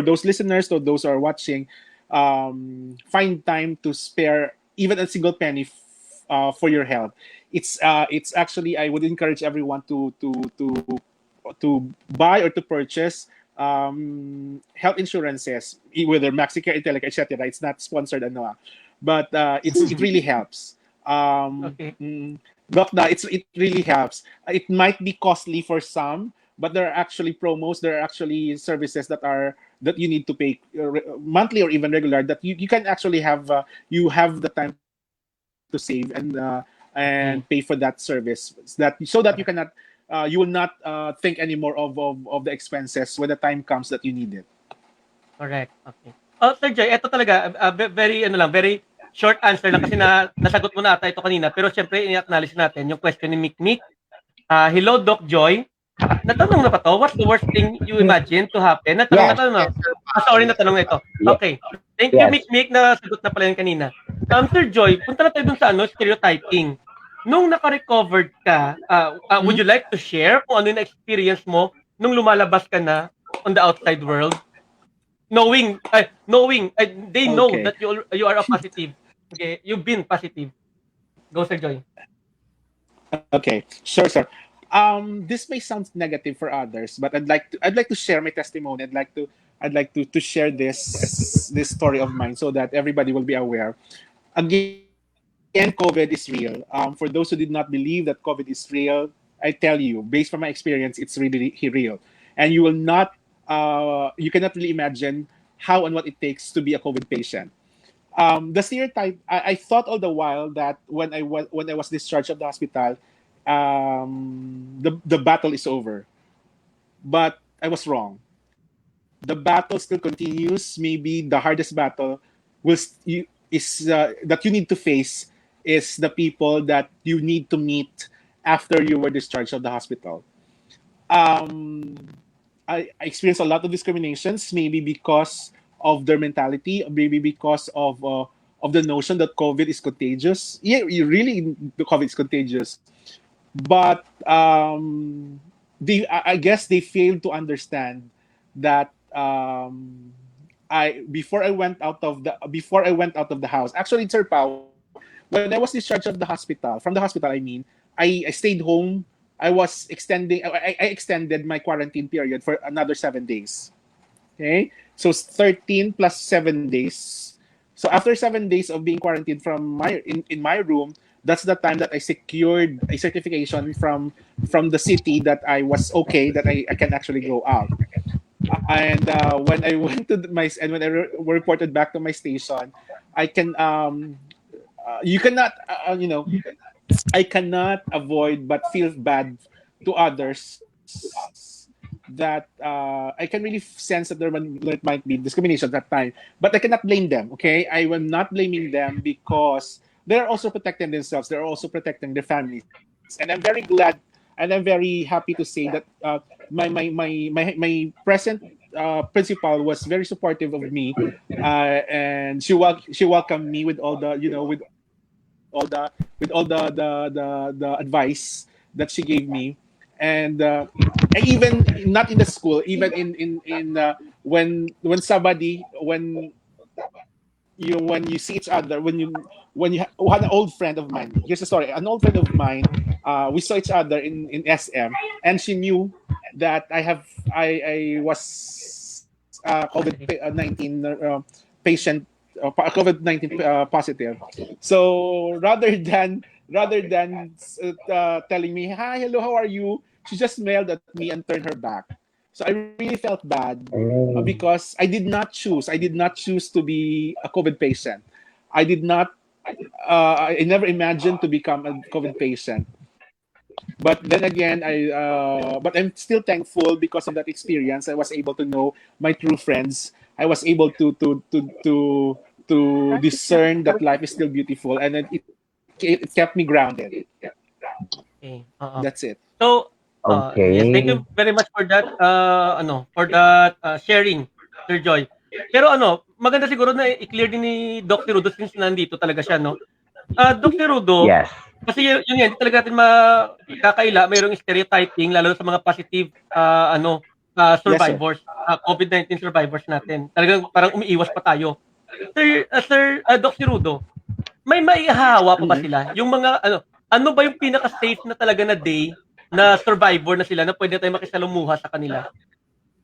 [SPEAKER 10] those listeners, to those who are watching, find time to spare even a single penny for your health. It's actually, I would encourage everyone to buy or to purchase health insurances, whether Maxicare, Intelica, etc. It's not sponsored, but it really helps.
[SPEAKER 5] okay.
[SPEAKER 10] Dokna, it really helps. It might be costly for some, but there are actually promos. There are actually services that you need to pay monthly or even regular. That you can actually have you have the time to save and pay for that service. So that you cannot you will not think anymore of the expenses when the time comes that you need it.
[SPEAKER 5] Correct. Okay. Oh, Sir Joy, ito talaga, very, very short answer lang kasi nasagot mo na ata ito kanina. Pero syempre, i-acknowledge natin yung question ni Mikmik. Hello, Doc Joy. Natanong na pa to? What's the worst thing you imagine to happen? Natanong. Sorry, natanong na ito. Okay. Thank you, Mikmik, na sagot na pala yun kanina. Sir Joy, punta na tayo dun sa stereotyping. Nung naka-recovered ka, would you like to share kung ano yung experience mo nung lumalabas ka na on the outside world? Knowing they know that you are a positive. Okay, you've been positive. Go, Sir Joy.
[SPEAKER 10] Okay, sure, sir. This may sound negative for others, but I'd like to share my testimony. I'd like to share this story of mine so that everybody will be aware. Again, COVID is real. For those who did not believe that COVID is real, I tell you, based from my experience, it's really real, and you cannot really imagine how and what it takes to be a COVID patient. The stereotype, I thought all the while that when I was discharged of the hospital, the battle is over, but I was wrong. The battle still continues. Maybe the hardest battle that you need to face is the people that you need to meet after you were discharged of the hospital. I experienced a lot of discriminations, maybe because of their mentality, maybe because of the notion that COVID is contagious. Yeah, the COVID is contagious. but I guess they failed to understand that I before I went out of the house. Actually, Sir Pao, when I was discharged of the hospital from the hospital, I stayed home. I extended my quarantine period for another 7 days. Okay, so 13 plus 7 days. So after 7 days of being quarantined in my room, that's the time that I secured a certification from the city that I was okay, that I can actually go out. And when I went to when I reported back to my station, I can you cannot I cannot avoid but feel bad to others that I can really sense that there might be discrimination at that time, but I cannot blame them. Okay, I am not blaming them because they're also protecting themselves. They're also protecting their families, and I'm very glad and I'm very happy to say that my present principal was very supportive of me, and she welcomed me with all the the advice that she gave me, and even not in the school, even when somebody when you see each other, had an old friend of mine. Here's a story. An old friend of mine. We saw each other in SM, and she knew that I was COVID-19 patient, COVID-19 positive. So rather than telling me, hi, hello, how are you, she just smiled at me and turned her back. So I really felt bad because I did not choose to be a COVID patient. I did not. I never imagined to become a COVID patient. But then again, but I'm still thankful because of that experience. I was able to know my true friends. I was able to discern that life is still beautiful, and it kept me grounded.
[SPEAKER 5] Okay.
[SPEAKER 10] That's it.
[SPEAKER 5] So, yes, thank
[SPEAKER 6] Okay.
[SPEAKER 5] you very much for that, sharing, Sir Joy. Pero maganda siguro na i-clear din ni Doc Rudo since nandito talaga siya, no? Doc Rudo,
[SPEAKER 6] Yes.
[SPEAKER 5] kasi yun yan, hindi talaga natin makakaila, mayroong stereotyping, lalo sa mga positive,
[SPEAKER 10] Yes, sir.
[SPEAKER 5] survivors, COVID-19 survivors natin. Talagang parang umiiwas pa tayo. Doc Rudo, may maihahawa pa ba sila? Yung mga, ano ba yung pinaka-safe na talaga na day na survivor na sila na pwede tayong makisalumuha sa kanila?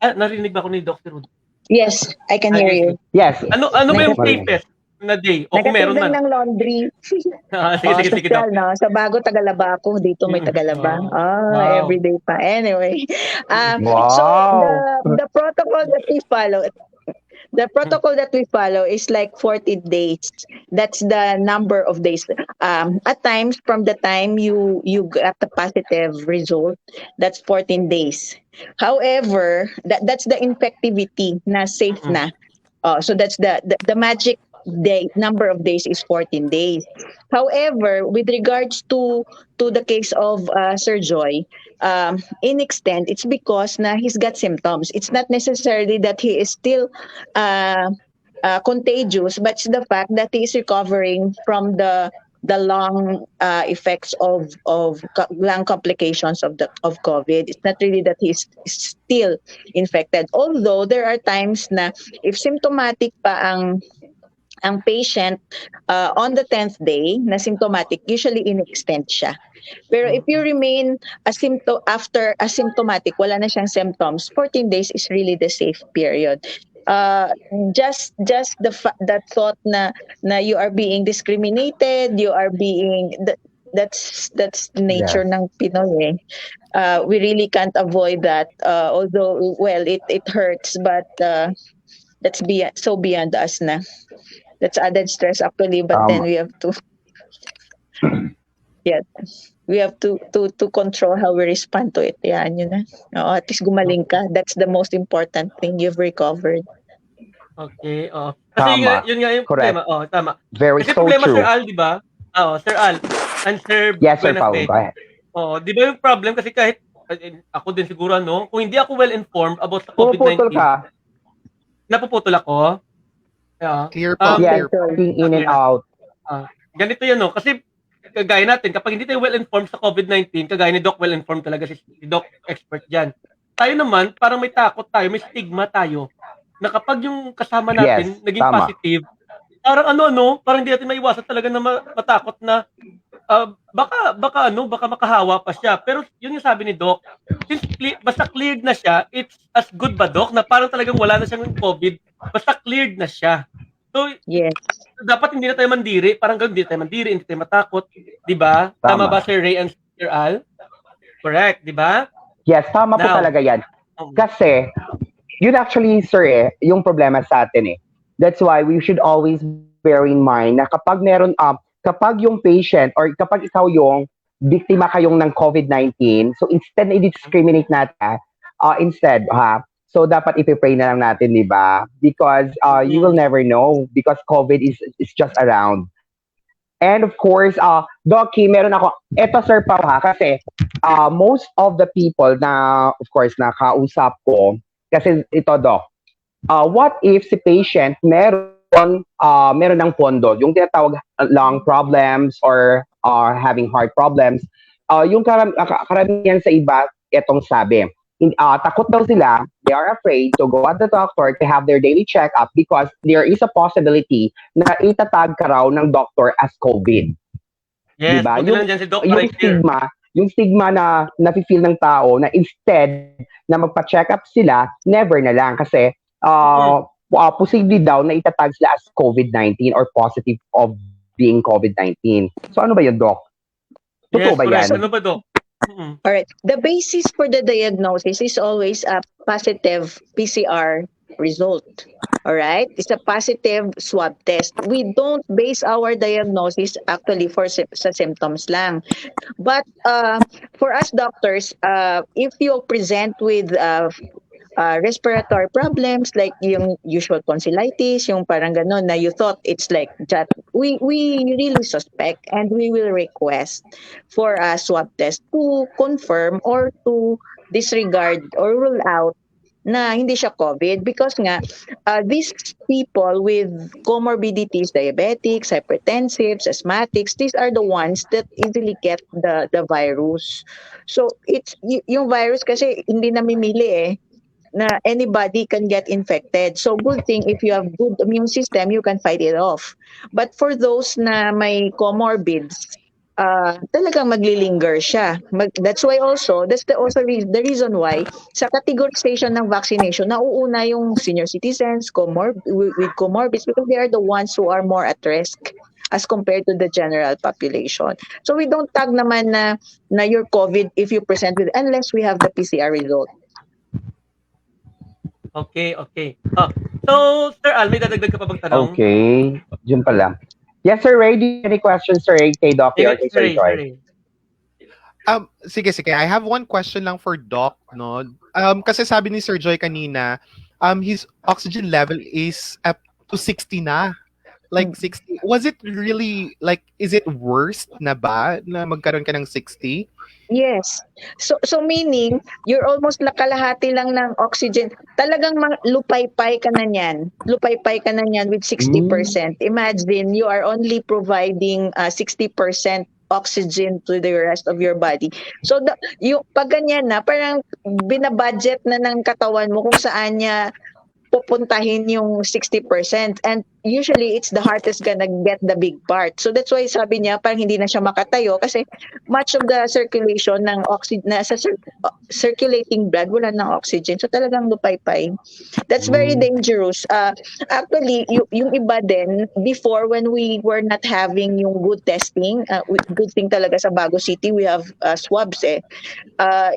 [SPEAKER 5] Narinig ba ako ni Dr. Rudo?
[SPEAKER 7] Yes, I can hear
[SPEAKER 5] Sige.
[SPEAKER 7] you.
[SPEAKER 6] Yes.
[SPEAKER 5] Ano ba yung
[SPEAKER 7] Nag-
[SPEAKER 5] safest na day? O kung meron
[SPEAKER 7] Nagatimbang
[SPEAKER 5] man.
[SPEAKER 7] ng laundry.
[SPEAKER 5] Sige, Doc.
[SPEAKER 7] Social, no? Sa bago, Tagalaba ako. Dito may Tagalaba.
[SPEAKER 5] Wow.
[SPEAKER 7] Everyday pa. Anyway. So,
[SPEAKER 6] Wow.
[SPEAKER 7] the protocol that we follow, is like 14 days. That's the number of days. At times, from the time you got the positive result, that's 14 days. However, that's the infectivity na safe na. So that's the magic day number of days is 14 days. However, with regards to the case of Sir Joy, in extent, it's because na he's got symptoms. It's not necessarily that he is still contagious, but it's the fact that he is recovering from the lung effects of lung complications of COVID. It's not really that he's still infected. Although there are times na if symptomatic pa ang patient on the 10th day na symptomatic, usually in-extend siya. Pero if you remain after asymptomatic, wala na siyang symptoms, 14 days is really the safe period. Just that thought na you are being discriminated, you are being that's nature
[SPEAKER 6] Yes.
[SPEAKER 7] ng Pinoy eh. We really can't avoid that. Although it hurts, but that's so beyond us na. That's added stress actually, but then we have to we have to control how we respond to it. Yan, yun na. At least gumaling ka. That's the most important thing. You've recovered.
[SPEAKER 5] Okay, Kasi
[SPEAKER 6] Tama.
[SPEAKER 5] yun nga yung
[SPEAKER 6] Correct.
[SPEAKER 5] problema. Tama.
[SPEAKER 6] Very
[SPEAKER 5] Kasi
[SPEAKER 6] so
[SPEAKER 5] problema,
[SPEAKER 6] true.
[SPEAKER 5] Sir Al, di ba? Sir Al and Sir
[SPEAKER 6] Yes, Sir Paul.
[SPEAKER 5] Benafe.
[SPEAKER 6] Go ahead.
[SPEAKER 5] Di ba yung problem? Kasi kahit ako din siguro, kung hindi ako well-informed about sa
[SPEAKER 6] Pumuputol
[SPEAKER 5] COVID-19,
[SPEAKER 6] ka.
[SPEAKER 5] napuputol ako.
[SPEAKER 9] Clear po.
[SPEAKER 6] Yes,
[SPEAKER 9] Clear po.
[SPEAKER 6] in and out.
[SPEAKER 5] Ganito yan, kasi kagaya natin, kapag hindi tayo well-informed sa COVID-19, kagaya ni Doc, well-informed talaga si Doc, expert dyan. Tayo naman, parang may takot tayo, may stigma tayo, na kapag yung kasama natin
[SPEAKER 6] Yes,
[SPEAKER 5] naging
[SPEAKER 6] tama.
[SPEAKER 5] positive, parang parang hindi natin maiwasan talaga na matakot na baka makahawa pa siya. Pero yun yung sabi ni Doc, since basta cleared na siya, it's as good ba, Doc, na parang talagang wala na siyang COVID, basta cleared na siya. So,
[SPEAKER 7] Yes.
[SPEAKER 5] dapat hindi na tayo mandiri, parang ganun, hindi tayo mandiri, hindi tayo matakot, di ba? Tama ba, Sir Ray and Sir Al? Correct, di ba?
[SPEAKER 6] Yes, tama po
[SPEAKER 5] Now,
[SPEAKER 6] talaga yan. Kasi, yun actually, sir, yung problema sa atin eh. That's why we should always bear in mind na kapag kapag yung patient or kapag ikaw yung biktima kayong ng COVID-19, so instead na i-discriminate natin, so dapat ipipray na lang natin, di ba? Because you will never know because COVID is just around. And of course, Doc, meron ako, eto Sir Pao ha, kasi most of the people na, of course, na kausap ko, kasi ito Doc, what if si patient meron ng pondo, yung tinatawag lung problems or having heart problems, yung karamihan sa iba, etong sabi, takot daw sila, they are afraid to go at the doctor to have their daily checkup because there is a possibility na itatag ka raw ng doctor as COVID.
[SPEAKER 5] yes,
[SPEAKER 6] diba?
[SPEAKER 5] Yung, si Doc right
[SPEAKER 6] yung stigma na nafe-feel ng tao na instead na magpa-check up sila, never na lang kasi posible daw na itatag sila as COVID-19 or positive of being COVID-19. So ano ba yun, Doc? Totoo ba yan?
[SPEAKER 5] Ano ba, Doc?
[SPEAKER 7] All right. The basis for the diagnosis is always a positive PCR result. All right? It's a positive swab test. We don't base our diagnosis actually sa symptoms lang. But for us doctors, if you present with respiratory problems like yung usual tonsillitis, yung parang ganon na you thought it's like that, we really suspect and we will request for a swab test to confirm or to disregard or rule out na hindi siya COVID because nga these people with comorbidities, diabetics, hypertensives, asthmatics, these are the ones that easily get the virus. So it's yung virus kasi hindi namimili eh na anybody can get infected. So good thing if you have good immune system, you can fight it off. But for those na may comorbids, talagang maglilinger siya. That's why also, that's the reason why sa categorization ng vaccination, nauuna yung senior citizens with comorbids because they are the ones who are more at risk as compared to the general population. So we don't tag naman na you're COVID if you present with unless we have the PCR result.
[SPEAKER 5] Okay. So, Sir Al, may dadagdag ka pa bang tanong?
[SPEAKER 6] Okay. Yun pala. Yes, Sir Ray, do you have any questions, Sir Ray, kay Doc or kay Sir Joy?
[SPEAKER 9] Sige. I have one question lang for Doc, no? Kasi sabi ni Sir Joy kanina, his oxygen level is up to 60 na. Like 60. Was it really, like, is it worse na ba na magkaroon ka ng 60?
[SPEAKER 7] Yes. So meaning, you're almost kalahati lang ng oxygen. Talagang lupay-pay ka na niyan. Lupay-pay ka na niyan with 60%. Imagine, you are only providing 60% oxygen to the rest of your body. So, yung pag ganyan na, parang binabudget na ng katawan mo kung saan niya pupuntahin yung 60%. And usually, it's the heart is gonna get the big part. So that's why sabi niya, parang hindi na siya makatayo kasi much of the circulation ng oxygen, circulating blood, wala ng oxygen. So talagang lupay-pay. That's very dangerous. Actually, yung iba din, before when we were not having yung good testing, good thing talaga sa Bago City, we have swabs eh.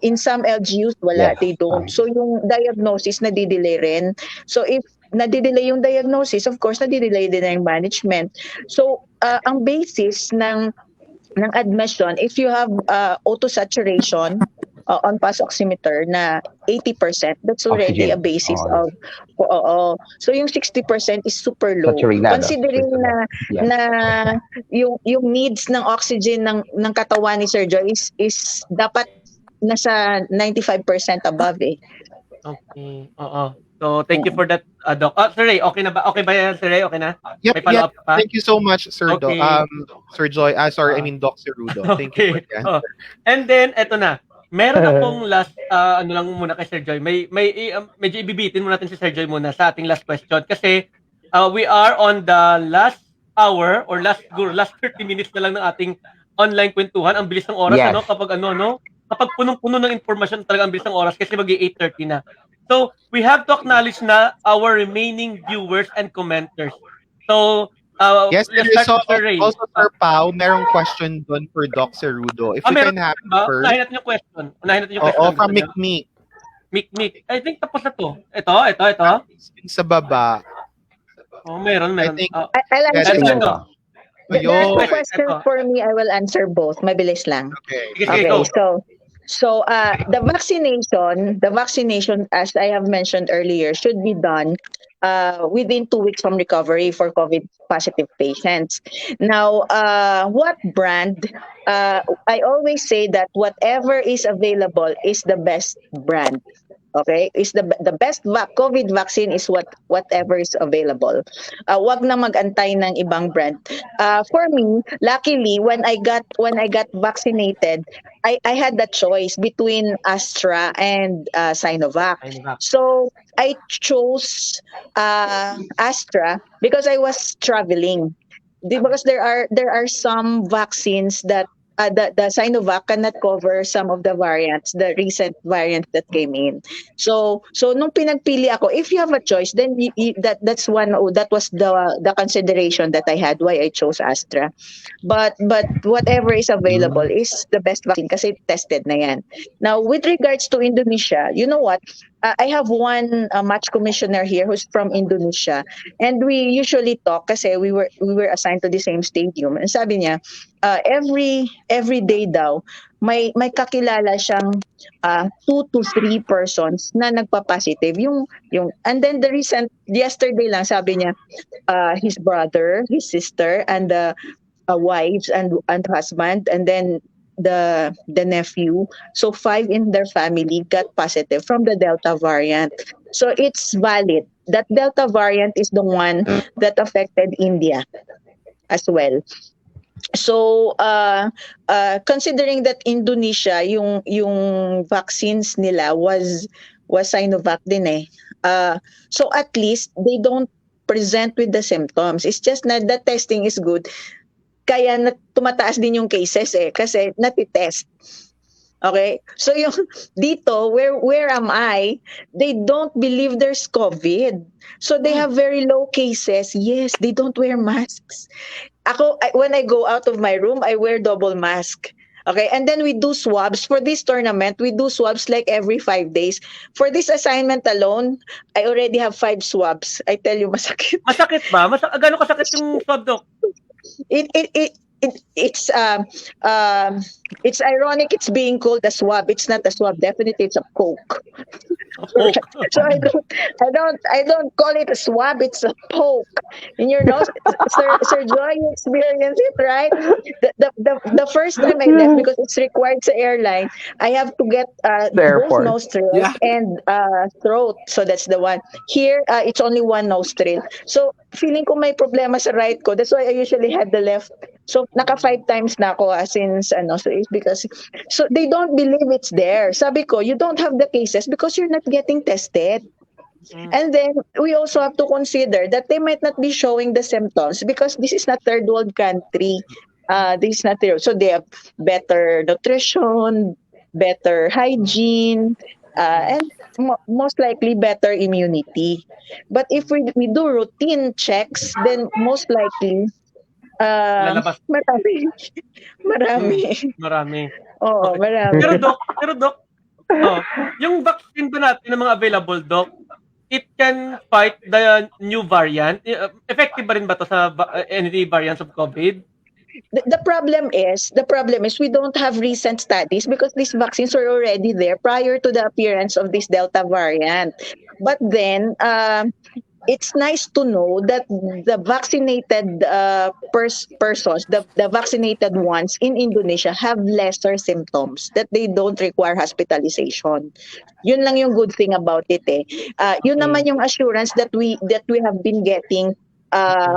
[SPEAKER 7] In some LGUs, wala, they don't. So yung diagnosis nadidelay rin. So if nadidelay yung diagnosis, of course, nadidelay din yung management. So ang basis ng admission, if you have auto saturation on pulse oximeter na 80%, that's already a basis of so yung 60% is super low. Considering na yung needs ng oxygen ng katawan ni Sir Joy is dapat nasa 95% above eh.
[SPEAKER 5] Okay. So, thank you for that, Doc. Sir Ray, okay na ba? Okay ba yan, Sir Ray? Okay na?
[SPEAKER 9] Yep,
[SPEAKER 5] May follow-up ka pa?
[SPEAKER 9] Thank you so much, Sir
[SPEAKER 5] Okay.
[SPEAKER 9] Sir Joy. Sorry, I mean Doc Cerudo. Thank you for
[SPEAKER 5] Okay.
[SPEAKER 9] the
[SPEAKER 5] Oh.
[SPEAKER 9] answer.
[SPEAKER 5] And then, eto na. Meron akong last, ano lang muna kay Sir Joy. Medyo ibibitin muna natin si Sir Joy muna sa ating last question. Kasi, we are on the last hour or last 30 minutes na lang ng ating online kwentuhan. Ang bilis ng oras,
[SPEAKER 6] Yes.
[SPEAKER 5] ano? Kapag punong-puno ng informasyon, talaga ang bilis ng oras kasi mag-8:30 na. So, we have to acknowledge na our remaining viewers and commenters. So,
[SPEAKER 9] Yes, there
[SPEAKER 5] let's
[SPEAKER 9] is
[SPEAKER 5] start with Sir Ray.
[SPEAKER 9] also Sir Pao, merong question dun for Doc Cerudo. If we
[SPEAKER 5] meron
[SPEAKER 9] can have
[SPEAKER 5] ba?
[SPEAKER 9] it first.
[SPEAKER 5] Unahin natin yung question.
[SPEAKER 9] Oo, from Mikmi.
[SPEAKER 5] Mick. I think tapos na to. Ito.
[SPEAKER 9] Sa baba.
[SPEAKER 5] Oh, meron.
[SPEAKER 9] I think,
[SPEAKER 7] I'll answer
[SPEAKER 5] Ito.
[SPEAKER 7] both. There's
[SPEAKER 9] Ayun.
[SPEAKER 7] a question for me. I will answer both. Mabilis lang.
[SPEAKER 9] Okay.
[SPEAKER 5] Sige, go.
[SPEAKER 7] So the vaccination, as I have mentioned earlier, should be done within 2 weeks from recovery for COVID positive patients. Now, what brand? I always say that whatever is available is the best brand. Okay, is the best COVID vaccine is whatever is available. Wag na magantay ng ibang brand. For me, luckily when I got vaccinated, I had the choice between Astra and Sinovac. So I chose Astra because I was traveling. Because there are some vaccines that the Sinovac cannot cover some of the variants, the recent variants that came in. So nung pinagpili ako, if you have a choice, then that was the consideration that I had why I chose Astra. But whatever is available is the best vaccine kasi tested na yan. Now with regards to Indonesia, you know what? I have one match commissioner here who's from Indonesia, and we usually talk kasi we were assigned to the same stadium. And sabi niya, every day daw may kakilala siyang 2 to 3 persons na nagpa-positive. And then yesterday lang sabi niya, his brother, his sister, and the wives and husband, and then the nephew. So 5 in their family got positive from the Delta variant. So it's valid. That Delta variant is the one that affected India as well. So considering that Indonesia yung vaccines nila was Sinovac din eh. So at least they don't present with the symptoms. It's just na the testing is good. Kaya tumataas din yung cases eh kasi natitest. Okay? So yung dito where am I? They don't believe there's COVID. So they have very low cases. Yes, they don't wear masks. When I go out of my room, I wear double mask. Okay, and then we do swabs. For this tournament, we do swabs like every 5 days. For this assignment alone, I already have 5 swabs. I tell you, masakit.
[SPEAKER 5] Masakit ba? Gano'ng kasakit yung swab, Doc?
[SPEAKER 7] It's ironic it's being called a swab. It's not a swab. Definitely it's a poke. So I don't call it a swab. It's a poke in your nose. Sir Joy, you experience it, right? The first time I left, because it's required sa airline, I have to get both nostrils and throat. So that's the one. Here, it's only one nostril. So feeling ko may problema sa right ko. That's why I usually had the left. So naka 5 times na ako since so it's because so they don't believe it's there. Sabi ko, you don't have the cases because you're not getting tested. And then we also have to consider that they might not be showing the symptoms because this is not third world country. This is not there. So they have better nutrition, better hygiene, and most likely better immunity. But if we do routine checks, then most likely
[SPEAKER 5] Marami.
[SPEAKER 7] Oo,
[SPEAKER 5] Okay.
[SPEAKER 7] marami.
[SPEAKER 5] Pero Doc, yung vaccine ba natin na mga available, Doc, it can fight the new variant? Effective ba rin ba to sa any variants of COVID?
[SPEAKER 7] The problem is we don't have recent studies because these vaccines were already there prior to the appearance of this Delta variant. But then it's nice to know that the vaccinated persons, the vaccinated ones in Indonesia have lesser symptoms, that they don't require hospitalization. Yun lang yung good thing about it eh. Yun naman yung assurance that we have been getting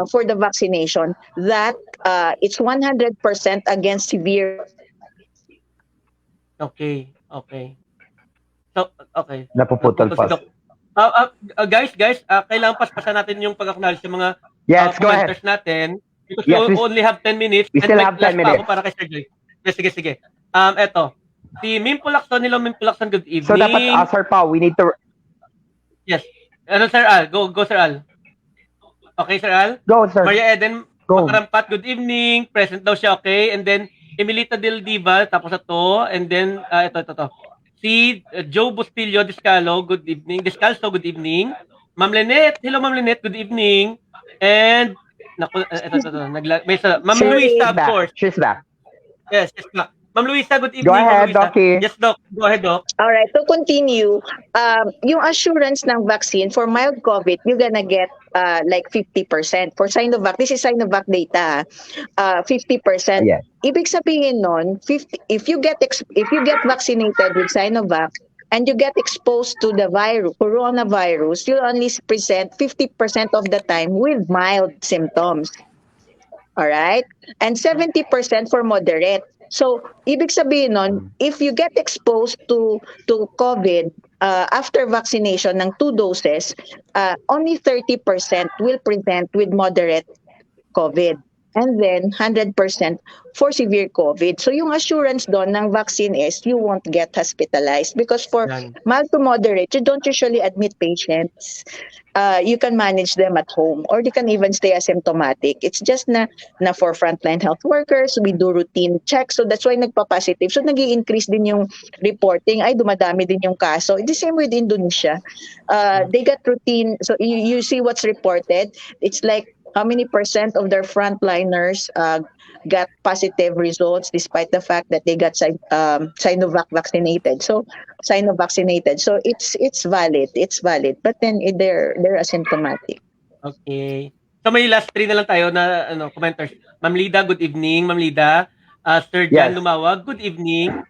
[SPEAKER 7] for the vaccination, that it's 100% against severe.
[SPEAKER 5] Okay. So, okay.
[SPEAKER 6] Napuputol
[SPEAKER 5] Naputol si
[SPEAKER 6] pa.
[SPEAKER 5] Doc. Guys, kailangan paspasan natin yung pag-acknowledge sa mga
[SPEAKER 6] Yes, go ahead.
[SPEAKER 5] commenters natin. Because
[SPEAKER 6] Yes,
[SPEAKER 5] we only have 10 minutes.
[SPEAKER 6] we
[SPEAKER 5] and
[SPEAKER 6] still
[SPEAKER 5] may
[SPEAKER 6] have 10
[SPEAKER 5] last pa
[SPEAKER 6] minutes.
[SPEAKER 5] ako para kay Sir Joy. Yes, sige. Eto. Si Mim Pulakson, good evening.
[SPEAKER 6] So dapat, Sir Pao, we need to...
[SPEAKER 5] Yes. Ano, Sir Al? Go, Sir Al. Okay, Sir Al?
[SPEAKER 6] Go, sir.
[SPEAKER 5] Maria Eden
[SPEAKER 6] Go.
[SPEAKER 5] Makarampat, good evening. Present daw siya, okay? And then, Emilita Del Diva, tapos ito. And then, ito. Si Joe Bustillo Descalzo, good evening. Good evening. Ma'am Lynette, hello Ma'am Lynette, good evening. And, naku, ito. Ma'am Luisa, of course.
[SPEAKER 6] She's back.
[SPEAKER 5] Yes, she's back. Ma'am Luisa, good evening.
[SPEAKER 6] Go ahead,
[SPEAKER 5] Ma'am Luisa.
[SPEAKER 6] Docky.
[SPEAKER 5] Yes, Doc. Go ahead, Doc.
[SPEAKER 7] All right, to continue, yung assurance ng vaccine for mild COVID, you're gonna get like 50%. For Sinovac, this is Sinovac data, 50%.
[SPEAKER 6] Yes.
[SPEAKER 7] Ibig sabihin nun, if you get vaccinated with Sinovac and you get exposed to the coronavirus, you'll only present 50% of the time with mild symptoms. All right? And 70% for moderate. So, ibig sabihin nun, if you get exposed to COVID after vaccination ng 2 doses, only 30% will present with moderate COVID. And then 100% for severe COVID. So yung assurance doon ng vaccine is you won't get hospitalized, because for mild to moderate, you don't usually admit patients. You can manage them at home, or they can even stay asymptomatic. It's just na for frontline health workers, we do routine checks. So that's why nagpa-positive. So nag-i-increase din yung reporting. Ay, dumadami din yung kaso. The same with Indonesia. They got routine. So you see what's reported. It's like how many percent of their frontliners got positive results despite the fact that they got Sinovac vaccinated. So it's valid. But then they're asymptomatic.
[SPEAKER 5] Okay. So may last 3 na lang tayo na commenters. Ma'am Lida, good evening. Ma'am Lida. Sir Jan Lumawag, good evening.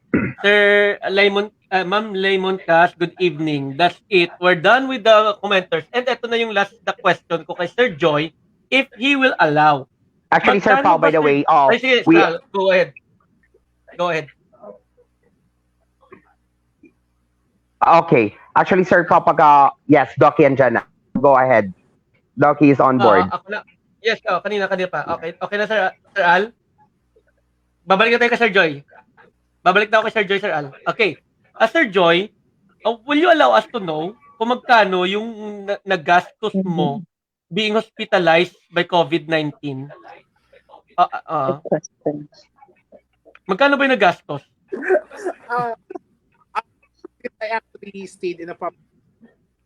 [SPEAKER 5] Sir Ma'am Lemon Cass, good evening. That's it. We're done with the commenters. And ito na yung last the question ko kay Sir Joy, if he will allow.
[SPEAKER 6] Actually, Sir Pao, by the way,
[SPEAKER 5] sige, go ahead.
[SPEAKER 6] Okay. Actually, Sir Pao, yes, Docky and Jana. Go ahead. Docky is on board.
[SPEAKER 5] Ako na. Yes, kanina pa. Okay na, Sir Al? Babalik na tayo kay Sir Joy. Babalik na ako kay Sir Joy, Sir Al. Okay. Sir Joy, will you allow us to know kung magkano yung nagastos mo being hospitalized by COVID-19? Magkano ba yung nagastos?
[SPEAKER 10] I actually stayed in a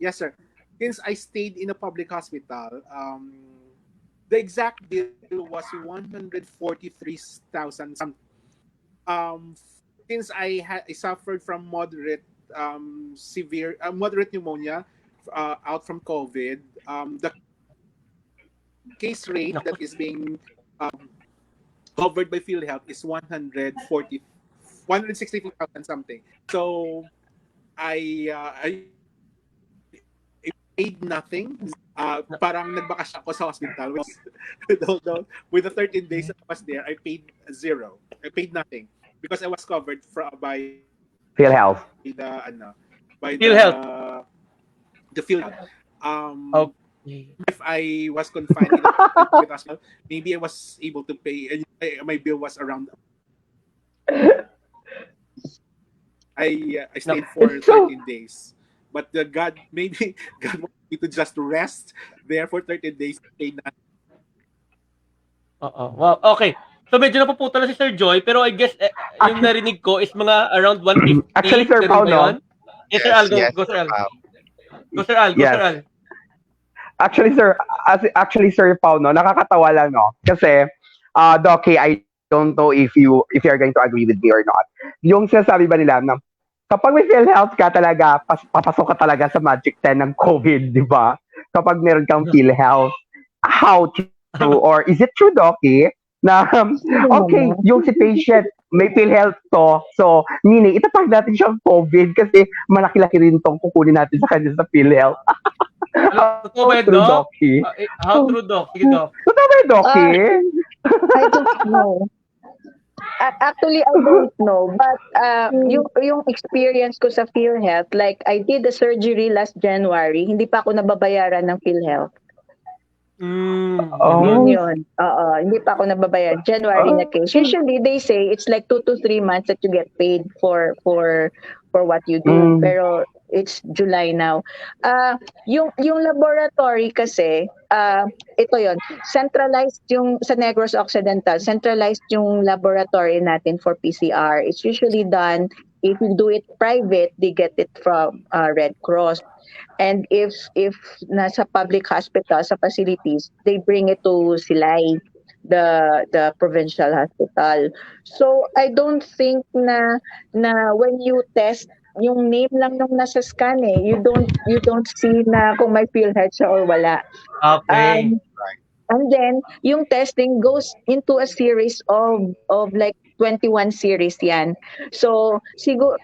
[SPEAKER 10] Yes, sir. Since I stayed in a public hospital, the exact bill was 143,000 something. Since I suffered from moderate pneumonia out from COVID, the case rate that is being covered by PhilHealth is 160,000 something. So I paid nothing. Parang nagbakasyon ako sa hospital with the 13 days that I was there. I paid zero. I paid nothing because I was covered by
[SPEAKER 6] PhilHealth.
[SPEAKER 10] By the PhilHealth. If I was confined in a private hospital, maybe I was able to pay. My bill was around. I stayed for 13 days, but God wanted me to just rest there for 13 days.
[SPEAKER 5] Wow. Okay. So medyo napuputol na si Sir Joy, pero I guess yung narinig ko is mga around 150.
[SPEAKER 6] Actually, Sir Pao, no?
[SPEAKER 5] Yes, Sir Al. Go, Sir Al. Go, Sir Al. Sir Al.
[SPEAKER 6] Actually, Sir Pao, no, nakakatawa lang, no? Kasi, Docky, I don't know if you're going to agree with me or not. Yung sinasabi ba nila na kapag may PhilHealth ka talaga, papasok ka talaga sa Magic 10 ng COVID, di ba? kapag meron kang PhilHealth. How true? Or is it true, Doki? Na, okay, yung si patient, may PhilHealth to. So, meaning, itatag natin siyang COVID kasi malaki-laki rin tong kukunin natin sa kanya sa PhilHealth.
[SPEAKER 5] Totoo ba yun,
[SPEAKER 6] true,
[SPEAKER 5] Doc?
[SPEAKER 6] Doki?
[SPEAKER 5] How true, Doc? Sige, Doc.
[SPEAKER 6] Totoo ba yun, Doki?
[SPEAKER 7] I don't know. Actually, I don't know. But yung experience ko sa PhilHealth, like I did the surgery last January, hindi pa ako nababayaran ng PhilHealth. Yun. Hindi pa ako nababayaran. January na case. Usually, they say it's like 2 to 3 months that you get paid for what you do. Pero it's July now. Yung laboratory kasi, ito yon, centralized yung sa Negros Occidental, centralized yung laboratory natin for PCR. It's usually done, if you do it private, they get it from Red Cross. And if nasa public hospital, sa facilities, they bring it to Silay, the provincial hospital. So I don't think na when you test, yung name lang nung nasa scan you don't see na kung may PhilHealth siya or wala.
[SPEAKER 5] Okay.
[SPEAKER 7] And then yung testing goes into a series of like 21 series yan. So siguro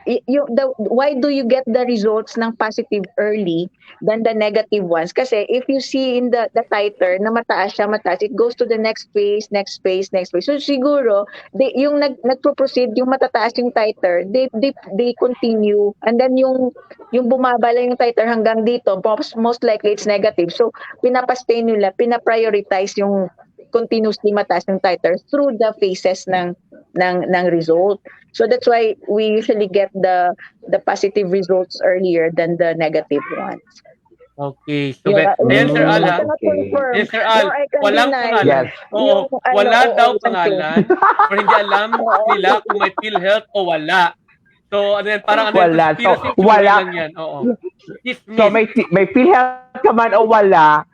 [SPEAKER 7] why do you get the results ng positive early than the negative ones? Kasi if you see in the titer na mataas, it goes to the next phase. So siguro yung nagpo-proceed yung matataas yung titer, they continue, and then yung bumaba lang yung titer hanggang dito, most likely it's negative. So pinapastay nila, pinaprioritize yung continuously mataas ng titer through the phases ng result. So that's why we usually get the positive results earlier than the negative ones.
[SPEAKER 5] Okay. So, ayan, Sir Al, ha? Yes, Sir Al, walang pangalan.
[SPEAKER 6] Yes.
[SPEAKER 5] Oo, wala daw pangalan. Or hindi alam nila kung may PhilHealth o wala. So, ano yan, parang
[SPEAKER 6] Wala.
[SPEAKER 5] conspiracy
[SPEAKER 6] So, wala.
[SPEAKER 5] lang yan. Oo.
[SPEAKER 6] So, may PhilHealth ka man o wala,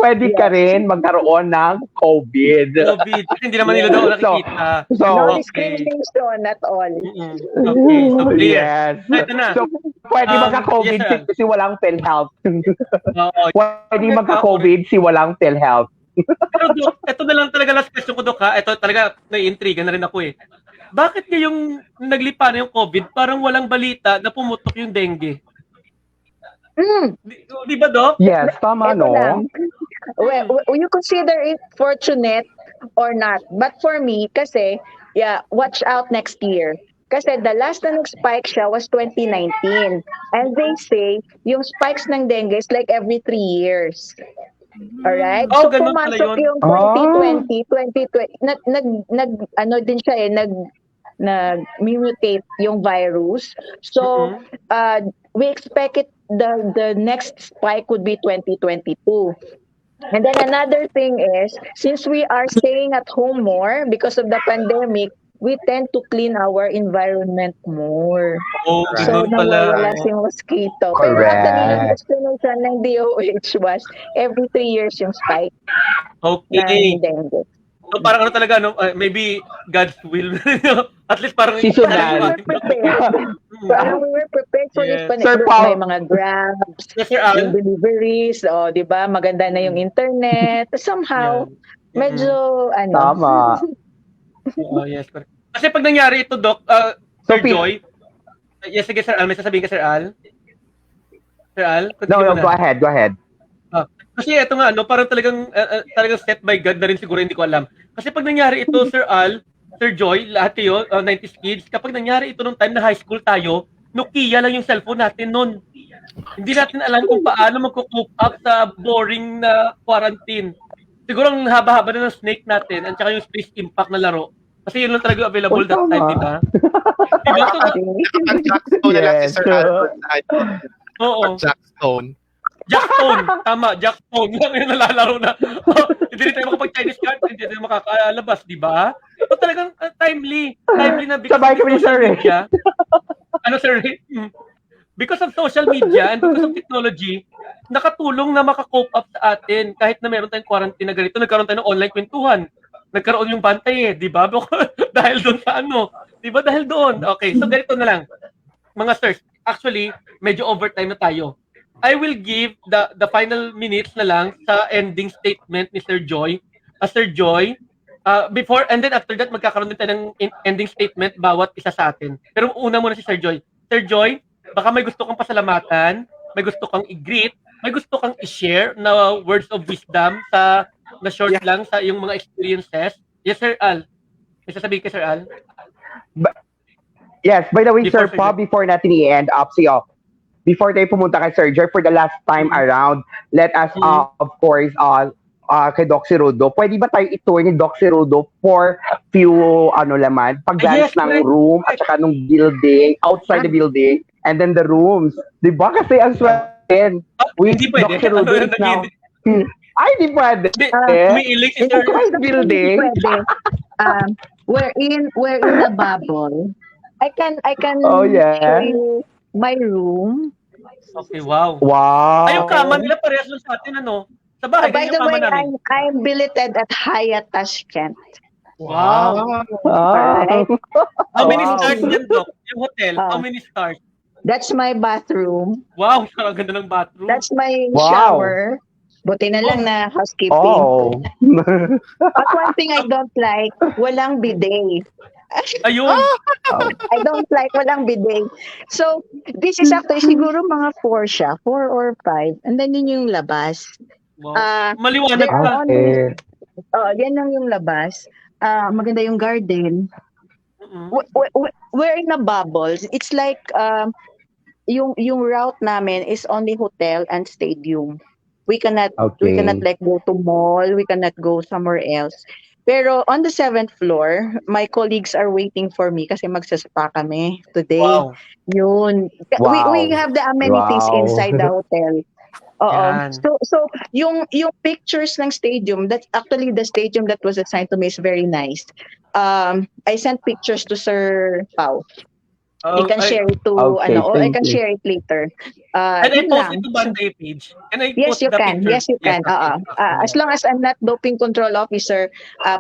[SPEAKER 6] pwede ka rin magkaroon ng COVID.
[SPEAKER 5] Kasi hindi naman nila daw nakikita.
[SPEAKER 7] No discrimination at all.
[SPEAKER 5] Okay, so clear.
[SPEAKER 6] Yes.
[SPEAKER 5] Ito na.
[SPEAKER 6] So, pwede magka-COVID
[SPEAKER 5] yes,
[SPEAKER 6] si walang PhilHealth.
[SPEAKER 5] Oo.
[SPEAKER 6] Pwede magka-COVID si walang PhilHealth.
[SPEAKER 5] Pero Doc, ito na lang talaga last question ko, Doc, ha? Ito talaga, nai-intriga na rin ako Bakit ngayong naglipa na yung COVID, parang walang balita na pumutok yung dengue? Di ba, Doc?
[SPEAKER 6] Yes, tama, no?
[SPEAKER 7] Well, you consider it fortunate or not. But for me, kasi, watch out next year. Kasi the last na nag-spike siya was 2019. And they say, yung spikes ng dengue is like every 3 years. Alright? So,
[SPEAKER 5] ganun pala
[SPEAKER 7] pumasok
[SPEAKER 5] yun.
[SPEAKER 7] yung 2020, ano din siya nag-mutate yung virus. So, we expect it, the next spike would be 2022. And then another thing is, since we are staying at home more because of the pandemic, we tend to clean our environment more. So, nawawala si mosquito. Pero actually, yung explanation ng DOH was every 3 years yung spike ng dengue.
[SPEAKER 5] So parang talaga, maybe God's will. At least parang
[SPEAKER 6] seasonal.
[SPEAKER 7] Parang we were prepared for it.
[SPEAKER 6] Sir
[SPEAKER 7] May mga grabs,
[SPEAKER 5] Yes, Sir Al.
[SPEAKER 7] yung deliveries, di ba? Maganda na yung internet. Somehow, medyo,
[SPEAKER 6] Tama.
[SPEAKER 5] Yes. Kasi pag nangyari ito, Doc, Sir Joy, yes, sige, Sir Al, may sasabihin ka, Sir Al? Sir Al?
[SPEAKER 6] No, go ahead.
[SPEAKER 5] Kasi ito nga, parang talagang set by God na rin siguro, hindi ko alam. Kasi pag nangyari ito, Sir Al, Sir Joy, lahat kayo, 90s kids, kapag nangyari ito nung time na high school tayo, Nokia lang yung cellphone natin noon. Hindi natin alam kung paano magko-cope up sa boring na quarantine. Siguro ang haba-haba na ng Snake natin, at saka yung Space Impact na laro. Kasi yun lang talaga available that time, di ba?
[SPEAKER 9] Jackstone na lang si Sir Albert.
[SPEAKER 5] Oo.
[SPEAKER 9] Jackstone.
[SPEAKER 5] Jackstone, tama, Jackstone. Lang yung nalalaro na. Hindi rin tayo makapag-Chinese card, hindi tayo makakalabas, di ba? So talagang timely na because
[SPEAKER 6] Sabay kami ni
[SPEAKER 5] social
[SPEAKER 6] Sir
[SPEAKER 5] media. Ano, Sir? Because of social media and because of technology, nakatulong na makakope up sa atin kahit na meron tayong quarantine na ganito. Nagkaroon tayo ng online kwentuhan. Nagkaroon yung BantaYeah, di ba? Dahil doon sa di ba? Dahil doon. Okay, so ganito na lang. Mga sirs, actually, medyo overtime na tayo. I will give the final minutes na lang sa ending statement ni Sir Joy. Sir Joy, before and then after that magkakaroon din tayo ng ending statement bawat isa sa atin. Pero una muna si Sir Joy. Sir Joy, baka may gusto kang pasalamatan, may gusto kang i-greet, may gusto kang i-share na words of wisdom na short
[SPEAKER 10] Yeah.
[SPEAKER 5] lang sa iyong mga experiences. Yes, Sir Al. May sasabihin ka, Sir Al?
[SPEAKER 6] Yes, by the way,
[SPEAKER 5] Before
[SPEAKER 6] Sir Paul, before natin i-end up, before tayo pumunta kay Sir Joy for the last time around, let us, of course, kay Doc Cirudo, pwede ba tayo i-tour ni Doc Cirudo for few, pag-glance
[SPEAKER 5] Yes,
[SPEAKER 6] ng
[SPEAKER 5] correct.
[SPEAKER 6] room at saka ng building, outside the building, and then the rooms. Di ba? Kasi ang swerte.
[SPEAKER 5] Hindi pwede.
[SPEAKER 6] Doc Cirudo is now... Ay, di pwede.
[SPEAKER 5] Umiiling si Sir.
[SPEAKER 6] Outside the building.
[SPEAKER 7] Pwede. We're in a bubble. I can
[SPEAKER 6] Oh, yeah.
[SPEAKER 7] show you my room.
[SPEAKER 5] Okay, wow.
[SPEAKER 6] Wow.
[SPEAKER 5] Ay, yung kama nila parehas lang sa atin, ano? Sa bahay,
[SPEAKER 7] By
[SPEAKER 5] ganyan
[SPEAKER 7] the
[SPEAKER 5] yung kama
[SPEAKER 7] way,
[SPEAKER 5] namin.
[SPEAKER 7] I'm billeted at Hyatt Tashkent.
[SPEAKER 5] Wow.
[SPEAKER 7] Alright.
[SPEAKER 5] How many
[SPEAKER 6] Wow.
[SPEAKER 5] stars yan, Doc? Yung hotel, how
[SPEAKER 7] Ah.
[SPEAKER 5] many stars?
[SPEAKER 7] That's my bathroom.
[SPEAKER 5] Wow, ang ganda ng bathroom.
[SPEAKER 7] That's my
[SPEAKER 6] Wow.
[SPEAKER 7] shower. Buti na lang na housekeeping.
[SPEAKER 6] Oh.
[SPEAKER 7] But one thing I don't like, walang bidet.
[SPEAKER 5] Ayun.
[SPEAKER 7] I don't like walang bidet. So, this is actually siguro mga 4 siya. 4 or 5. And then yun yung labas.
[SPEAKER 5] Wow. Maliwanag
[SPEAKER 7] There
[SPEAKER 5] pa.
[SPEAKER 7] are only,
[SPEAKER 6] Okay.
[SPEAKER 7] yan lang yung labas. Maganda yung garden.
[SPEAKER 5] Mm-mm.
[SPEAKER 7] We're in a bubble. It's like, yung route namin is only hotel and stadium. We cannot
[SPEAKER 6] Okay.
[SPEAKER 7] like go to mall, we cannot go somewhere else. Pero on the 7th floor, my colleagues are waiting for me kasi magsaspa kami today.
[SPEAKER 5] Wow.
[SPEAKER 7] Yun.
[SPEAKER 6] Wow.
[SPEAKER 7] We have the amenities
[SPEAKER 6] Wow.
[SPEAKER 7] inside the hotel. Oo.
[SPEAKER 5] Yan.
[SPEAKER 7] So yung pictures ng stadium, that's actually the stadium that was assigned to me is very nice. I sent pictures to Sir Pau.
[SPEAKER 5] Oh,
[SPEAKER 7] You can
[SPEAKER 5] ay-
[SPEAKER 7] share it to
[SPEAKER 6] Okay,
[SPEAKER 7] or I
[SPEAKER 6] thank
[SPEAKER 7] can
[SPEAKER 6] you.
[SPEAKER 7] share it later.
[SPEAKER 5] Can I
[SPEAKER 7] Yun
[SPEAKER 5] post
[SPEAKER 7] lang.
[SPEAKER 5] it to BantaYeah page? Can I
[SPEAKER 7] Yes,
[SPEAKER 5] post
[SPEAKER 7] you
[SPEAKER 5] the
[SPEAKER 7] can.
[SPEAKER 5] picture?
[SPEAKER 7] Yes, you can.
[SPEAKER 5] okay.
[SPEAKER 7] As long as I'm not doping control officer,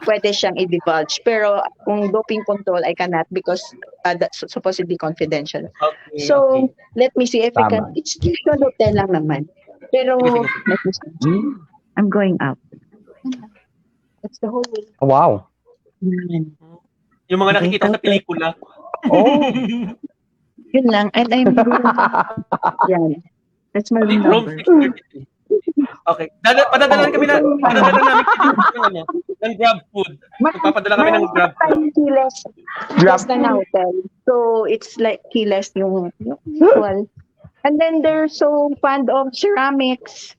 [SPEAKER 7] pwede siyang i-divulge. Pero kung doping control, I cannot because that's supposedly confidential.
[SPEAKER 5] Okay,
[SPEAKER 7] So,
[SPEAKER 5] okay.
[SPEAKER 7] let me see if I can.
[SPEAKER 6] Tama.
[SPEAKER 7] It's usual hotel lang naman. Pero,
[SPEAKER 5] Sige, sige.
[SPEAKER 7] let me see. I'm going out. That's the whole way.
[SPEAKER 6] Wow.
[SPEAKER 5] Yung mga
[SPEAKER 7] Okay,
[SPEAKER 5] nakikita sa
[SPEAKER 7] okay.
[SPEAKER 5] pelikula.
[SPEAKER 6] Oh.
[SPEAKER 7] Yun lang. And I'm yan. That's my room
[SPEAKER 5] Room
[SPEAKER 7] number.
[SPEAKER 5] 633. Okay. Padadala namin ng grab food. Magpapadala kami ng grab food.
[SPEAKER 7] Tayong keyless.
[SPEAKER 6] Grab
[SPEAKER 7] Keyless na hotel. So, it's like keyless yung usual. And then, they're so fond of ceramics.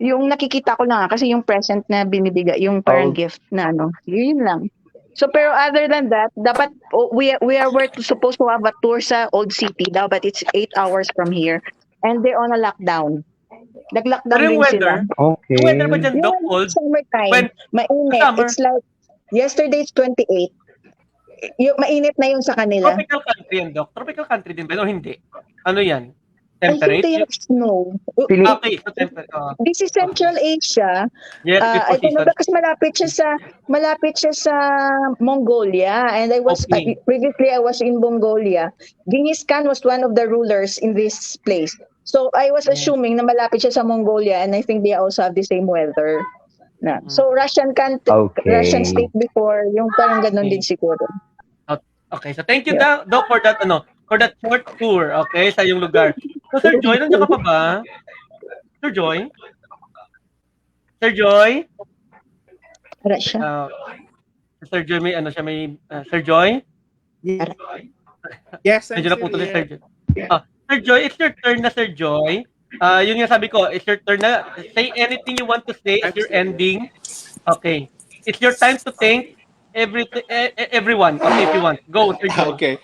[SPEAKER 7] Yung nakikita ko lang kasi yung present na binibigay, yung parang
[SPEAKER 6] Oh.
[SPEAKER 7] gift na yun lang. So, pero other than that, dapat, we're supposed to have a tour sa Old City. Dapat it's 8 hours from here. And they're on a lockdown. Nag-lockdown
[SPEAKER 5] Pero yung
[SPEAKER 7] din sila.
[SPEAKER 5] weather,
[SPEAKER 6] Okay.
[SPEAKER 5] yung weather ba dyan, Doc,
[SPEAKER 7] Yung
[SPEAKER 5] cold?
[SPEAKER 7] summertime,
[SPEAKER 5] When-
[SPEAKER 7] mainit.
[SPEAKER 5] summer?
[SPEAKER 7] It's like, yesterday it's 28. Yung mainit na yun sa kanila.
[SPEAKER 5] Tropical country yan, Doc. Tropical country din ba? O hindi? Ano yan?
[SPEAKER 7] I think
[SPEAKER 5] Temperate?
[SPEAKER 7] they have snow.
[SPEAKER 6] Feeling,
[SPEAKER 5] Okay, so temperate.
[SPEAKER 7] This is Central Asia.
[SPEAKER 5] Yes, this
[SPEAKER 7] I don't know
[SPEAKER 5] position.
[SPEAKER 7] because malapit siya sa Mongolia, and I was
[SPEAKER 5] Okay.
[SPEAKER 7] previously I was in Mongolia. Genghis Khan was one of the rulers in this place. So I was assuming na malapit siya sa Mongolia, and I think they also have the same weather. Na. So Russian
[SPEAKER 6] Okay.
[SPEAKER 7] Russian state before, yung parang ganun din siguro.
[SPEAKER 5] Okay, so thank you, Doc, for that, for that short tour, okay, sa yung lugar. So, Sir Joy, nandiyan ka pa ba? Sir Joy? Sir Joy?
[SPEAKER 7] Russia.
[SPEAKER 5] Sir Joy, Sir Joy?
[SPEAKER 10] Yes, I'm
[SPEAKER 5] Medyo na
[SPEAKER 10] still
[SPEAKER 5] puto si
[SPEAKER 10] here.
[SPEAKER 5] Sir Joy. Sir Joy, it's your turn na, Sir Joy. Yun yung sabi ko, it's your turn na. Say anything you want to say as your ending. Okay. It's your time to thank everyone. Okay, if you want. Go, Sir Joy.
[SPEAKER 10] Okay.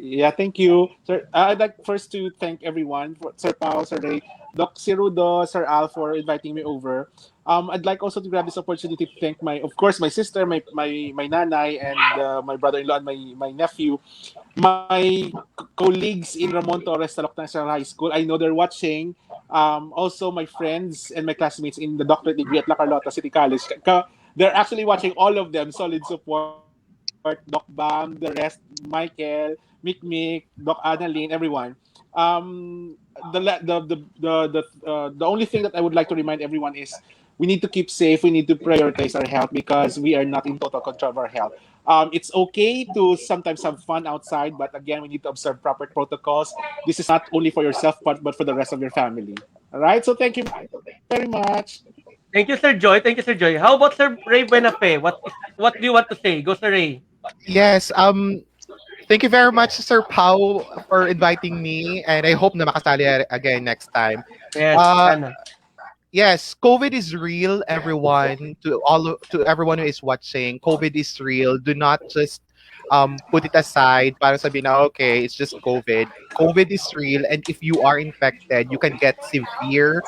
[SPEAKER 10] Yeah, thank you. Sir, I'd like first to thank everyone, Sir Pao, Sir Ray, Doc Cirudo, Sir Al for inviting me over. I'd like also to grab this opportunity to thank of course, my sister, my nanay, and my brother-in-law and my nephew, my colleagues in Ramon Torres Talok National High School. I know they're watching. Also, my friends and my classmates in the doctorate degree at La Carlota City College. They're actually watching, all of them. Solid support. Doc Bam, the rest, Michael, Mick, Doc Annalyn, everyone. The only thing that I would like to remind everyone is we need to keep safe. We need to prioritize our health because we are not in total control of our health. It's okay to sometimes have fun outside, but again, we need to observe proper protocols. This is not only for yourself, but for the rest of your family. All right. So thank you very much.
[SPEAKER 5] Thank you, Sir Joy. Thank you, Sir Joy. How about Sir Ray Buenafe? What do you want to say? Go, Sir Ray.
[SPEAKER 9] Yes, thank you very much, Sir Pau, for inviting me, and I hope na makasali again next time.
[SPEAKER 5] Yes,
[SPEAKER 9] Uh,
[SPEAKER 5] sana.
[SPEAKER 9] yes, COVID is real, everyone. To everyone who is watching, COVID is real. Do not just put it aside para sabihin na okay, it's just COVID. COVID is real, and if you are infected, you can get severe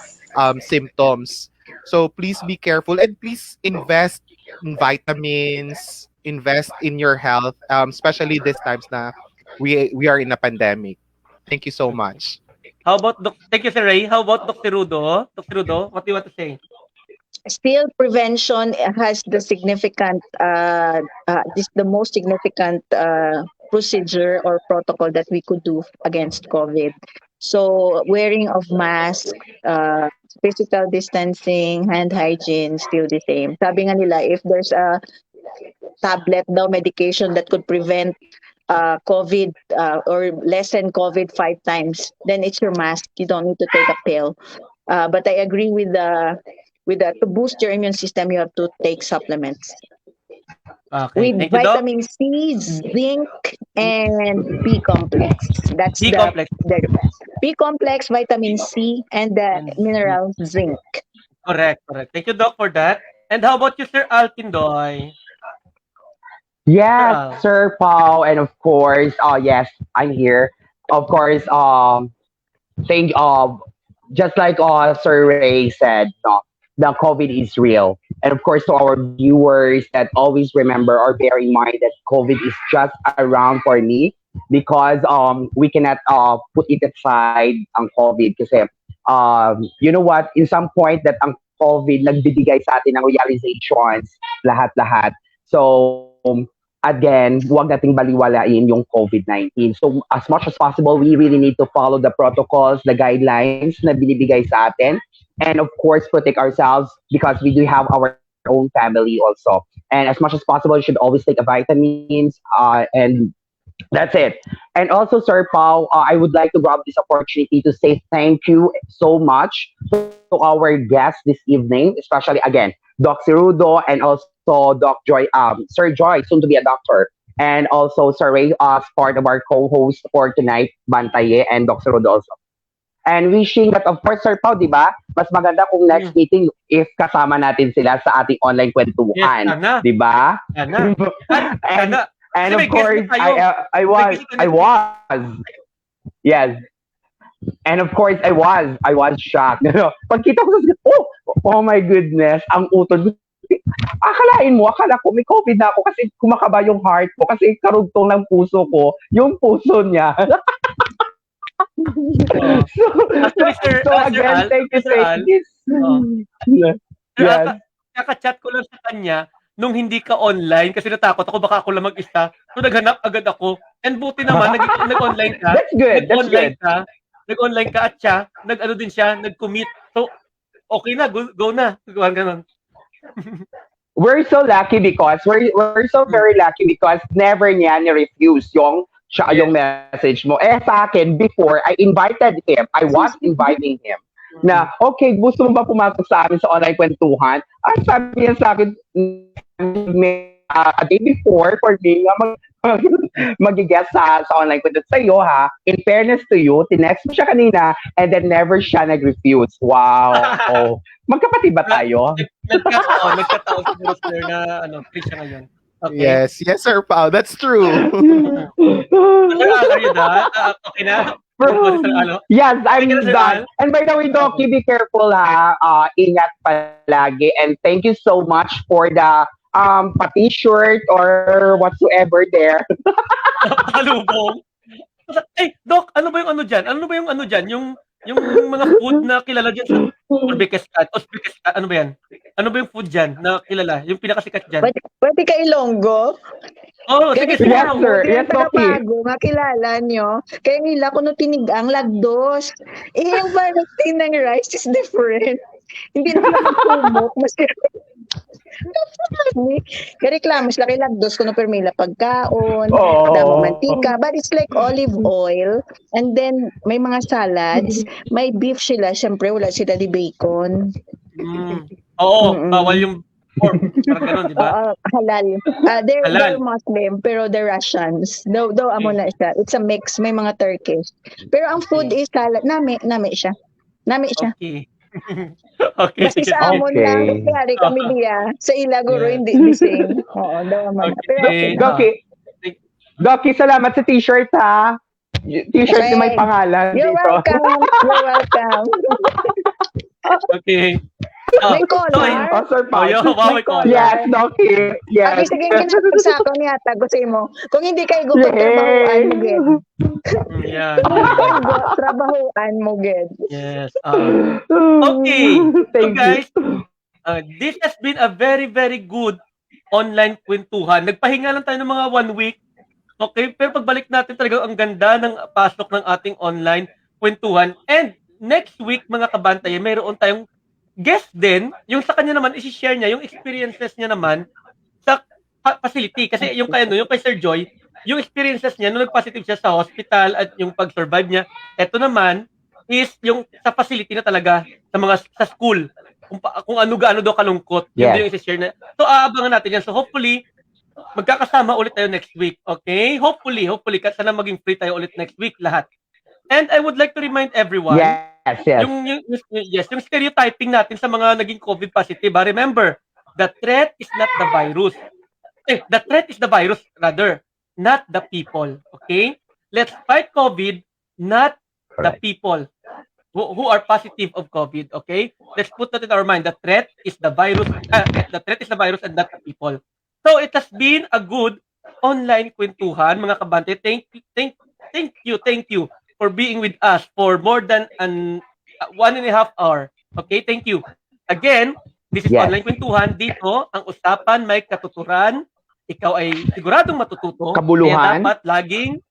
[SPEAKER 9] symptoms. So please be careful and please invest in vitamins, invest in your health, especially these times na we are in a pandemic. Thank you so much.
[SPEAKER 5] How about Thank you, Sir Ray. How about Dr. Rudo? Dr. Rudo, what do you want to say?
[SPEAKER 7] Still, prevention has the significant, this the most significant procedure or protocol that we could do against COVID. So, wearing of mask, physical distancing, hand hygiene, still the same. Sabi nga nila, if there's a tablet daw medication that could prevent COVID or lessen COVID 5 times, then it's your mask. You don't need to take a pill. But I agree with that. To boost your immune system, you have to take supplements
[SPEAKER 5] Okay.
[SPEAKER 7] with
[SPEAKER 5] Thank you, Doc.
[SPEAKER 7] vitamin C, zinc, and B complex. That's
[SPEAKER 5] B
[SPEAKER 7] the
[SPEAKER 5] complex.
[SPEAKER 7] B complex, vitamin C, and the
[SPEAKER 5] And
[SPEAKER 7] mineral zinc.
[SPEAKER 5] correct. Thank you, Doc, for that. And how about you, Sir Alkindoy?
[SPEAKER 6] Yes,
[SPEAKER 5] Al.
[SPEAKER 6] Sir Paul, and of course, yes, I'm here. Of course, thank just like Sir Ray said, no, the COVID is real, and of course, to our viewers that always remember or bear in mind that COVID is just around for me because we cannot put it aside ang COVID kasi you know what, in some point that ang COVID nagbibigay sa atin ng realizations lahat-lahat. So again, huwag nating baliwalain yung COVID-19. So as much as possible, we really need to follow the protocols, the guidelines na binibigay sa atin. And of course, protect ourselves because we do have our own family also. And as much as possible, you should always take a vitamins and that's it. And also, Sir Paul, I would like to grab this opportunity to say thank you so much to our guests this evening, especially again, Doc Cirudo and also Doc Joy, Sir Joy, soon to be a doctor, and also Sir Ray, part of our co-host for tonight, BantaYeah and Doc Cirudo also. And wishing that, of course, Sir Pao, di ba? Mas maganda kung next meeting if kasama natin sila sa ating online kwentuhan.
[SPEAKER 5] Yes,
[SPEAKER 6] di ba?
[SPEAKER 5] Sana. Sana.
[SPEAKER 6] And
[SPEAKER 5] Kasi
[SPEAKER 6] of
[SPEAKER 5] may guest
[SPEAKER 6] course,
[SPEAKER 5] na tayo.
[SPEAKER 6] I was. Yes. And of course, I was shocked. Pagkita ko sa oh my goodness, ang utod. Akala ko may COVID na ako kasi kumakaba yung heart ko kasi karugtong ng puso ko, yung puso niya. so again, thank you. Yes.
[SPEAKER 5] Kaka-chat ko lang sa kanya nung hindi ka online kasi natakot ako baka ako lang mag-isa. So naghanap agad ako. And buti naman nag-online ka.
[SPEAKER 6] That's good.
[SPEAKER 5] Nag-online ka at siya, nag-ano din siya, nag-commit. So okay na, go na. Ganun.
[SPEAKER 6] We're so lucky because we're so very lucky because never niya ni-refuse yung message mo. Sa akin, before, I invited him. I was inviting him. Na, okay, gusto mo ba pumasok sa amin sa online kwentuhan? At sabi niya sa akin, a day before, for me, mag-guest sa online kwentuhan. Sa'yo, ha? In fairness to you, tinext mo siya kanina, and then never siya nag-refuse. Wow. Magkapatid ba tayo?
[SPEAKER 5] Nagkataon siguro sir na free siya ngayon. Okay.
[SPEAKER 9] Yes, Sir Pao, that's true.
[SPEAKER 5] Sir Al, are you done? Okay na?
[SPEAKER 6] Yes, I'm done. And by the way, Doki, be careful ha. Ingat palagi. And thank you so much for the pa-t-shirt or whatsoever there.
[SPEAKER 5] Kalubong. Doc, ano ba yung ano dyan? Ano ba yung ano dyan? Yung mga food na kilala dyan sa Uzbekistan, ano ba yan? Ano ba yung food dyan na kilala? Yung pinakasikat dyan?
[SPEAKER 7] Pwede ka Ilonggo?
[SPEAKER 5] Oh, sige, sige.
[SPEAKER 6] Yes, sir. Yes, Doki.
[SPEAKER 7] Tagapago, makilala nyo. Kaya nila kuno tinigang lagdos. Yung variety ng rice is different. Hindi na magkumok. Mas reklamo sila kay lagdos kuno permila pagkaon, damo mantika, but it's like olive oil, and then may mga salads, may beef sila, syempre wala sila di bacon.
[SPEAKER 5] Oo, bawal yung pork. Parang ganun, di ba?
[SPEAKER 7] Halal. They're
[SPEAKER 5] Halal.
[SPEAKER 7] Muslim, pero they're Russians. Though amo na siya. It's a mix. May mga Turkish. Pero ang food is salad. Nami siya.
[SPEAKER 5] Okay. Okay,
[SPEAKER 7] Basta
[SPEAKER 5] sige.
[SPEAKER 7] sa amon lang. Kaya kami diya. Sa Ilaguro, hindi bising. Oo, daw amo na. Pero okay.
[SPEAKER 6] Doki, salamat sa t-shirt, ha? T-shirt na may pangalan
[SPEAKER 7] You're
[SPEAKER 6] dito.
[SPEAKER 7] welcome. You're welcome.
[SPEAKER 5] Okay.
[SPEAKER 7] May collar.
[SPEAKER 6] Oh, sir,
[SPEAKER 5] Oh, yo, wow, may collar.
[SPEAKER 6] Yes, Doki. Yes.
[SPEAKER 7] Okay, sige, kinapagsa ko niya. Tago sa mo. Kung hindi kayo gupag trabahoan mo, Ged.
[SPEAKER 5] Yeah.
[SPEAKER 7] Trabahoan mo, Ged.
[SPEAKER 5] Yes. Okay. So guys, this has been a very, very good online kwentuhan. Nagpahinga lang tayo ng mga 1 week. Okay? Pero pagbalik natin talaga ang ganda ng pasok ng ating online kwentuhan. And next week, mga kabantay, mayroon tayong guest din. Yung sa kanya naman, isi-share niya yung experiences niya naman sa facility. Kasi yung kay Sir Joy, yung experiences niya nung nag-positive siya sa hospital at yung pag-survive niya. Ito naman is yung sa facility na talaga sa school. Kung ano-gaano daw kalungkot. Yun din yung isi-share na. So, aabangan natin yan. So, hopefully, magkakasama ulit tayo next week. Okay? Hopefully, sana maging free tayo ulit next week lahat. And I would like to remind everyone, yung stereotyping natin sa mga naging COVID positive. Remember, the threat is not the virus. The threat is the virus, rather, not the people. Okay? Let's fight COVID, not the people who are positive of COVID. Okay? Let's put that in our mind. The threat is the virus. The threat is the virus and not the people. So it has been a good online kwentuhan, mga kabante. Thank you for being with us for more than 1.5 hour. Okay, thank you. Again, this is online kwentuhan. Dito, ang usapan may katuturan. Ikaw ay siguradong matututo.
[SPEAKER 6] Kabuluhan.
[SPEAKER 5] Kaya dapat laging,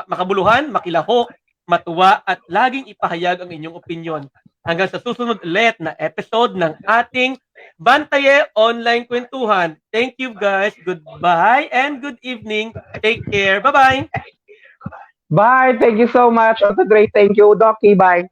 [SPEAKER 5] makabuluhan, makilahok, matuwa, at laging ipahayag ang inyong opinion. Hanggang sa susunod ulit na episode ng ating BantaYeah Online Kwentuhan. Thank you guys. Goodbye and good evening. Take care. Bye-bye.
[SPEAKER 6] Bye. Thank you so much. Otto Dre, thank you. Doki, bye.